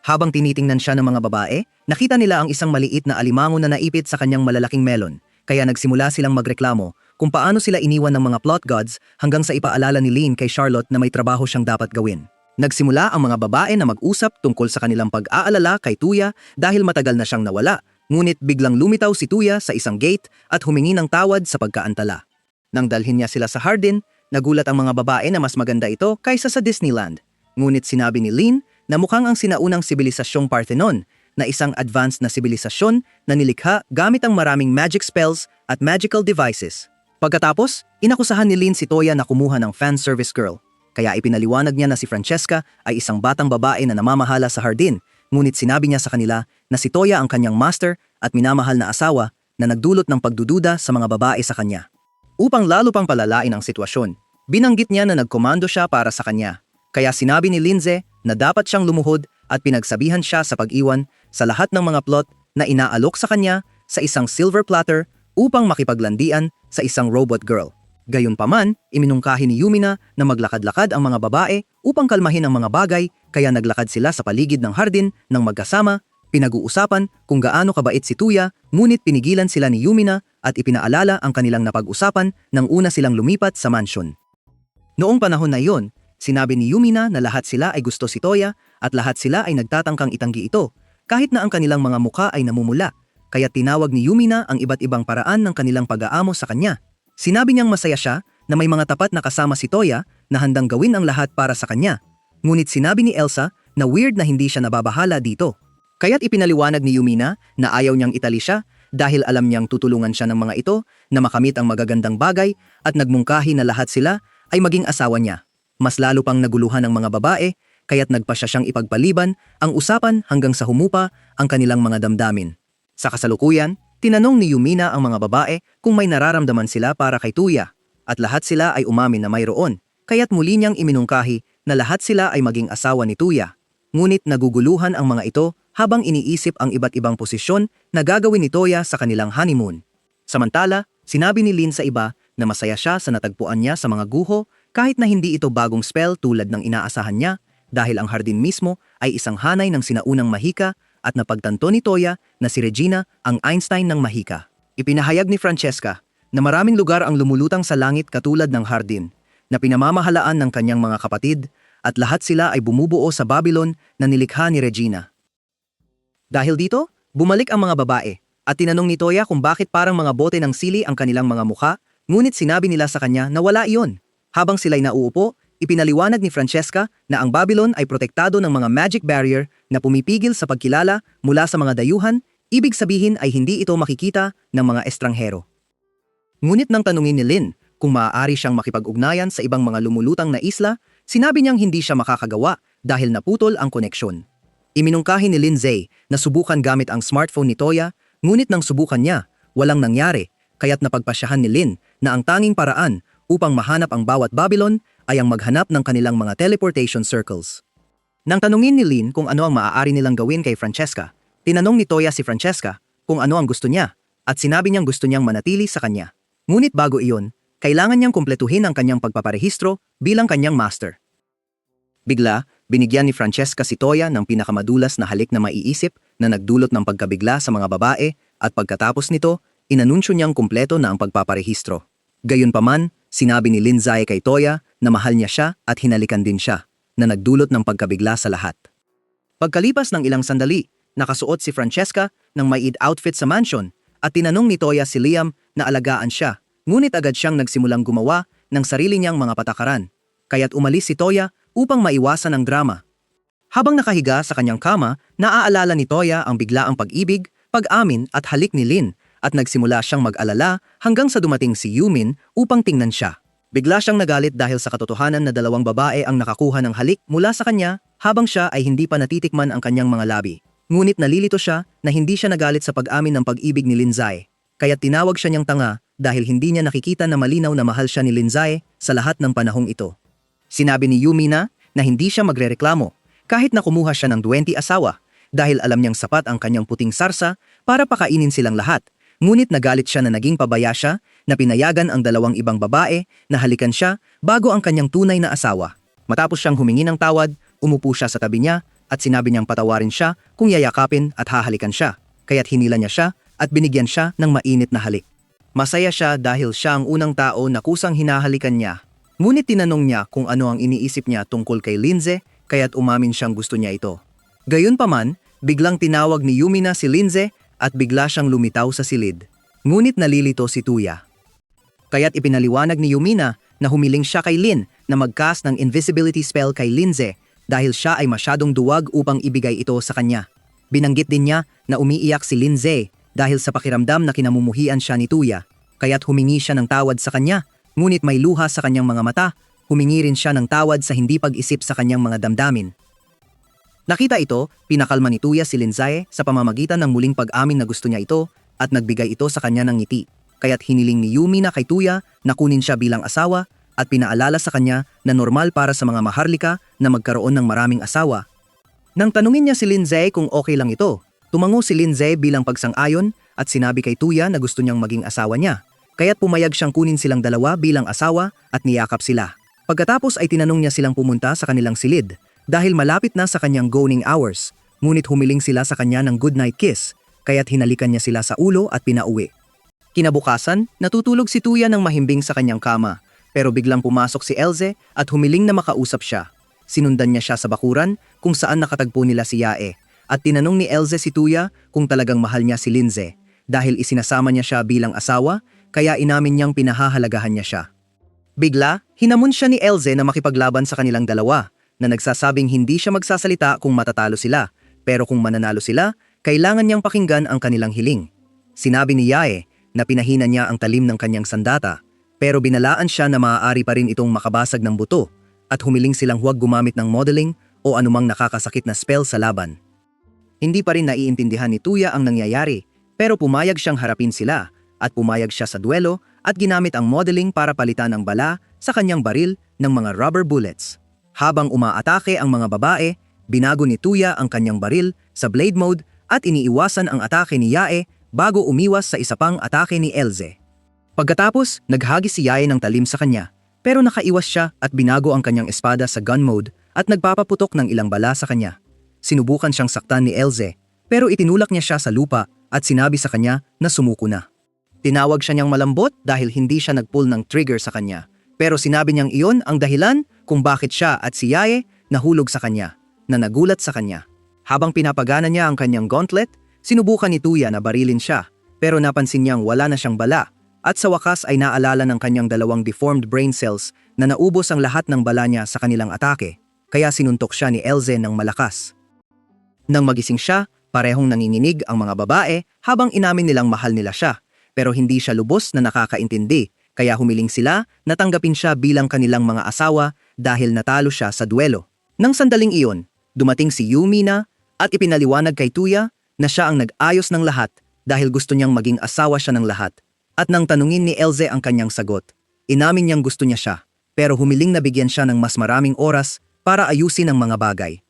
Habang tinitingnan siya ng mga babae, nakita nila ang isang maliit na alimango na naipit sa kanyang malalaking melon, kaya nagsimula silang magreklamo kung paano sila iniwan ng mga plot gods hanggang sa ipaalala ni Lynn kay Charlotte na may trabaho siyang dapat gawin. Nagsimula ang mga babae na mag-usap tungkol sa kanilang pag-aalala kay Tuya dahil matagal na siyang nawala, ngunit biglang lumitaw si Tuya sa isang gate at humingi ng tawad sa pagkaantala. Nang dalhin niya sila sa hardin, nagulat ang mga babae na mas maganda ito kaysa sa Disneyland. Ngunit sinabi ni Lynn na mukhang ang sinaunang sibilisasyong Parthenon na isang advanced na sibilisasyon na nilikha gamit ang maraming magic spells at magical devices. Pagkatapos, inakusahan ni Lynn si Toya na kumuha ng fan service girl. Kaya ipinaliwanag niya na si Francesca ay isang batang babae na namamahala sa hardin, ngunit sinabi niya sa kanila na si Toya ang kanyang master at minamahal na asawa na nagdulot ng pagdududa sa mga babae sa kanya. Upang lalo pang palalain ang sitwasyon, binanggit niya na nagkomando siya para sa kanya. Kaya sinabi ni Lindsay na dapat siyang lumuhod at pinagsabihan siya sa pag-iwan sa lahat ng mga plot na inaalok sa kanya sa isang silver platter upang makipaglandian sa isang robot girl. Gayunpaman, iminungkahi ni Yumina na maglakad-lakad ang mga babae upang kalmahin ang mga bagay, kaya naglakad sila sa paligid ng hardin ng magkasama, pinag-uusapan kung gaano kabait si Tuya, ngunit pinigilan sila ni Yumina at ipinaalala ang kanilang napag-usapan nang una silang lumipat sa mansion. Noong panahon na iyon, sinabi ni Yumina na lahat sila ay gusto si Toya at lahat sila ay nagtatangkang itanggi ito, kahit na ang kanilang mga mukha ay namumula, kaya tinawag ni Yumina ang iba't ibang paraan ng kanilang pag-aamo sa kanya. Sinabi niyang masaya siya na may mga tapat na kasama si Toya na handang gawin ang lahat para sa kanya. Ngunit sinabi ni Elsa na weird na hindi siya nababahala dito. Kaya't ipinaliwanag ni Yumina na ayaw niyang itali siya dahil alam niyang tutulungan siya ng mga ito na makamit ang magagandang bagay at nagmungkahi na lahat sila ay maging asawa niya. Mas lalo pang naguluhan ng mga babae kaya't nagpasya siyang ipagpaliban ang usapan hanggang sa humupa ang kanilang mga damdamin. Sa kasalukuyan, tinanong ni Yumina ang mga babae kung may nararamdaman sila para kay Tuya at lahat sila ay umamin na mayroon, kaya't muli niyang iminungkahi na lahat sila ay maging asawa ni Tuya. Ngunit naguguluhan ang mga ito habang iniisip ang iba't ibang posisyon na gagawin ni Toya sa kanilang honeymoon. Samantala, sinabi ni Lynn sa iba na masaya siya sa natagpuan niya sa mga guho kahit na hindi ito bagong spell tulad ng inaasahan niya, dahil ang hardin mismo ay isang hanay ng sinaunang Mahika at napagtanto ni Toya na si Regina ang Einstein ng Mahika. Ipinahayag ni Francesca na maraming lugar ang lumulutang sa langit katulad ng hardin na pinamamahalaan ng kanyang mga kapatid at lahat sila ay bumubuo sa Babylon na nilikha ni Regina. Dahil dito, bumalik ang mga babae at tinanong ni Toya kung bakit parang mga bote ng sili ang kanilang mga mukha, ngunit sinabi nila sa kanya na wala iyon. Habang sila'y nauupo, ipinaliwanag ni Francesca na ang Babylon ay protektado ng mga magic barrier na pumipigil sa pagkilala mula sa mga dayuhan, ibig sabihin ay hindi ito makikita ng mga estranghero. Ngunit nang tanungin ni Lynn kung maaari siyang makipag-ugnayan sa ibang mga lumulutang na isla, sinabi niyang hindi siya makakagawa dahil naputol ang koneksyon. Iminungkahi ni Lindsay na subukan gamit ang smartphone ni Toya, ngunit nang subukan niya, walang nangyari, kaya't napagpasyahan ni Lynn na ang tanging paraan upang mahanap ang bawat Babylon ay ang maghanap ng kanilang mga teleportation circles. Nang tanungin ni Lynn kung ano ang maaari nilang gawin kay Francesca, tinanong ni Toya si Francesca kung ano ang gusto niya at sinabi niyang gusto niyang manatili sa kanya. Ngunit bago iyon, kailangan niyang kumpletuhin ang kanyang pagpaparehistro bilang kanyang master. Bigla, binigyan ni Francesca si Toya ng pinakamadulas na halik na maiisip na nagdulot ng pagkabigla sa mga babae at pagkatapos nito, inanunsyo niyang kumpleto na ang pagpaparehistro. Gayunpaman, sinabi ni Lindsay kay Toya na mahal niya siya at hinalikan din siya, na nagdulot ng pagkabigla sa lahat. Pagkalipas ng ilang sandali, nakasuot si Francesca ng maid outfit sa mansion at tinanong ni Toya si Liam na alagaan siya, ngunit agad siyang nagsimulang gumawa ng sarili niyang mga patakaran. Kaya't umalis si Toya upang maiwasan ang drama. Habang nakahiga sa kanyang kama, naaalala ni Toya ang biglaang pag-ibig, pag-amin at halik ni Lynn at nagsimula siyang mag-alala hanggang sa dumating si Yumin upang tingnan siya. Bigla siyang nagalit dahil sa katotohanan na dalawang babae ang nakakuha ng halik mula sa kanya habang siya ay hindi pa natitikman ang kanyang mga labi. Ngunit nalilito siya na hindi siya nagalit sa pag-amin ng pag-ibig ni Lindsay, kaya't tinawag siya niyang tanga dahil hindi niya nakikita na malinaw na mahal siya ni Lindsay sa lahat ng panahong ito. Sinabi ni Yumi na hindi siya magrereklamo kahit na kumuha siya ng 20 asawa dahil alam niyang sapat ang kanyang puting sarsa para pakainin silang lahat. Ngunit nagalit siya na naging pabaya siya na pinayagan ang dalawang ibang babae na halikan siya bago ang kanyang tunay na asawa. Matapos siyang humingi ng tawad, umupo siya sa tabi niya at sinabi niyang patawarin siya kung yayakapin at hahalikan siya. Kaya't hinila niya siya at binigyan siya ng mainit na halik. Masaya siya dahil siya ang unang tao na kusang hinahalikan niya. Ngunit tinanong niya kung ano ang iniisip niya tungkol kay Lindsay, kaya't umamin siyang gusto niya ito. Gayunpaman, biglang tinawag ni Yumi na si Lindsay at bigla siyang lumitaw sa silid. Ngunit nalilito si Tuya. Kaya't ipinaliwanag ni Yumina na humiling siya kay Lynn na mag-cast ng invisibility spell kay Lindsay dahil siya ay masyadong duwag upang ibigay ito sa kanya. Binanggit din niya na umiiyak si Lindsay dahil sa pakiramdam na kinamumuhian siya ni Tuya, kaya't humingi siya ng tawad sa kanya, ngunit may luha sa kanyang mga mata, humingi rin siya ng tawad sa hindi pag-isip sa kanyang mga damdamin. Nakita ito, pinakalma ni Tuya si Lindsay sa pamamagitan ng muling pag-amin na gusto niya ito at nagbigay ito sa kanya ng ngiti. Kaya't hiniling ni Yumi na kay Tuya na kunin siya bilang asawa at pinaalala sa kanya na normal para sa mga maharlika na magkaroon ng maraming asawa. Nang tanungin niya si Lindsay kung okay lang ito, tumango si Lindsay bilang pagsang-ayon at sinabi kay Tuya na gusto niyang maging asawa niya. Kaya't pumayag siyang kunin silang dalawa bilang asawa at niyakap sila. Pagkatapos ay tinanong niya silang pumunta sa kanilang silid dahil malapit na sa kanyang going hours, ngunit humiling sila sa kanya ng goodnight kiss, kaya't hinalikan niya sila sa ulo at pinauwi. Kinabukasan, natutulog si Tuya ng mahimbing sa kanyang kama, pero biglang pumasok si Elze at humiling na makausap siya. Sinundan niya siya sa bakuran kung saan nakatagpo nila si Yae, at tinanong ni Elze si Tuya kung talagang mahal niya si Lindsay, dahil isinasama niya siya bilang asawa, kaya inamin niyang pinahahalagahan niya siya. Bigla, hinamon siya ni Elze na makipaglaban sa kanilang dalawa, na nagsasabing hindi siya magsasalita kung matatalo sila, pero kung mananalo sila, kailangan niyang pakinggan ang kanilang hiling. Sinabi ni Yae na pinahina niya ang talim ng kanyang sandata, pero binalaan siya na maaari pa rin itong makabasag ng buto, at humiling silang huwag gumamit ng modeling o anumang nakakasakit na spell sa laban. Hindi pa rin naiintindihan ni Tuya ang nangyayari, pero pumayag siyang harapin sila, at pumayag siya sa duelo at ginamit ang modeling para palitan ang bala sa kanyang baril ng mga rubber bullets. Habang umaatake ang mga babae, binago ni Tuya ang kanyang baril sa blade mode at iniiwasan ang atake ni Yae bago umiwas sa isa pang atake ni Elze. Pagkatapos, naghagis si Yae ng talim sa kanya, pero nakaiwas siya at binago ang kanyang espada sa gun mode at nagpapaputok ng ilang bala sa kanya. Sinubukan siyang saktan ni Elze, pero itinulak niya siya sa lupa at sinabi sa kanya na sumuko na. Tinawag siya niyang malambot dahil hindi siya nagpull ng trigger sa kanya, pero sinabi niyang iyon ang dahilan kung bakit siya at si Yae nahulog sa kanya, na nagulat sa kanya. Habang pinapagana niya ang kanyang gauntlet, sinubukan ni Tuya na barilin siya, pero napansin niyang wala na siyang bala, at sa wakas ay naalala ng kanyang dalawang deformed brain cells na naubos ang lahat ng bala niya sa kanilang atake, kaya sinuntok siya ni Elze ng malakas. Nang magising siya, parehong nanginginig ang mga babae habang inamin nilang mahal nila siya, pero hindi siya lubos na nakakaintindi, kaya humiling sila na tanggapin siya bilang kanilang mga asawa dahil natalo siya sa duelo. Nang sandaling iyon, dumating si Yumina at ipinaliwanag kay Tuya na siya ang nag-ayos ng lahat dahil gusto niyang maging asawa siya ng lahat. At nang tanungin ni Elze ang kanyang sagot, inamin niyang gusto niya siya, pero humiling na bigyan siya ng mas maraming oras para ayusin ang mga bagay.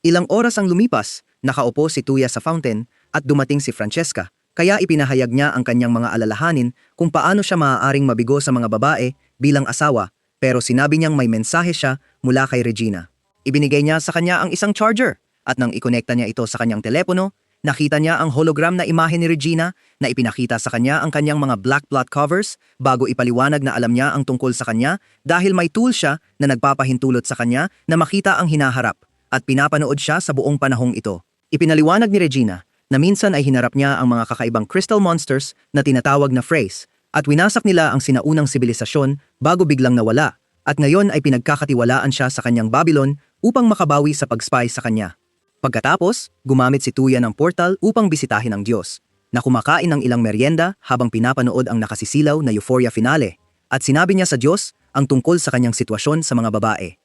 Ilang oras ang lumipas, nakaupo si Tuya sa fountain at dumating si Francesca, kaya ipinahayag niya ang kanyang mga alalahanin kung paano siya maaaring mabigo sa mga babae bilang asawa, pero sinabi niyang may mensahe siya mula kay Regina. Ibinigay niya sa kanya ang isang charger, at nang ikonekta niya ito sa kanyang telepono, nakita niya ang hologram na imahe ni Regina na ipinakita sa kanya ang kanyang mga black plot covers bago ipaliwanag na alam niya ang tungkol sa kanya dahil may tool siya na nagpapahintulot sa kanya na makita ang hinaharap at pinapanood siya sa buong panahong ito. Ipinaliwanag ni Regina na minsan ay hinarap niya ang mga kakaibang crystal monsters na tinatawag na Phrase at winasak nila ang sinaunang sibilisasyon bago biglang nawala at ngayon ay pinagkakatiwalaan siya sa kanyang Babylon upang makabawi sa pag-spy sa kanya. Pagkatapos, gumamit si Tuya ng portal upang bisitahin ang Diyos, na kumakain ng ilang merienda habang pinapanood ang nakasisilaw na Euphoria finale, at sinabi niya sa Diyos ang tungkol sa kanyang sitwasyon sa mga babae.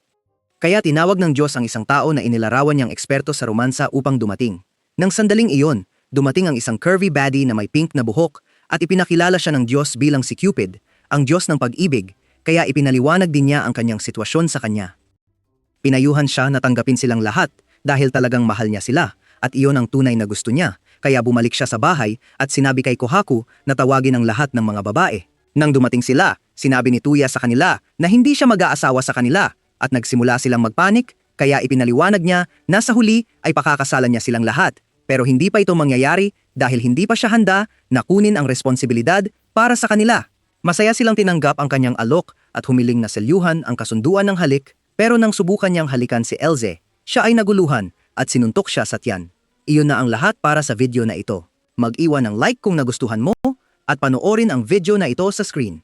Kaya tinawag ng Diyos ang isang tao na inilarawan niyang eksperto sa romansa upang dumating. Nang sandaling iyon, dumating ang isang curvy baddie na may pink na buhok at ipinakilala siya ng Diyos bilang si Cupid, ang Diyos ng pag-ibig, kaya ipinaliwanag din niya ang kanyang sitwasyon sa kanya. Pinayuhan siya na tanggapin silang lahat, dahil talagang mahal niya sila at iyon ang tunay na gusto niya, kaya bumalik siya sa bahay at sinabi kay Kohaku na tawagin ang lahat ng mga babae. Nang dumating sila, sinabi ni Tuya sa kanila na hindi siya mag-aasawa sa kanila at nagsimula silang magpanik, kaya ipinaliwanag niya na sa huli ay pakakasalan niya silang lahat, pero hindi pa ito mangyayari dahil hindi pa siya handa na kunin ang responsibilidad para sa kanila. Masaya silang tinanggap ang kanyang alok at humiling na selyuhan ang kasunduan ng halik, pero nang subukan niyang halikan si Elze, siya ay naguluhan at sinuntok siya sa tiyan. Iyon na ang lahat para sa video na ito. Mag-iwan ng like kung nagustuhan mo at panoorin ang video na ito sa screen.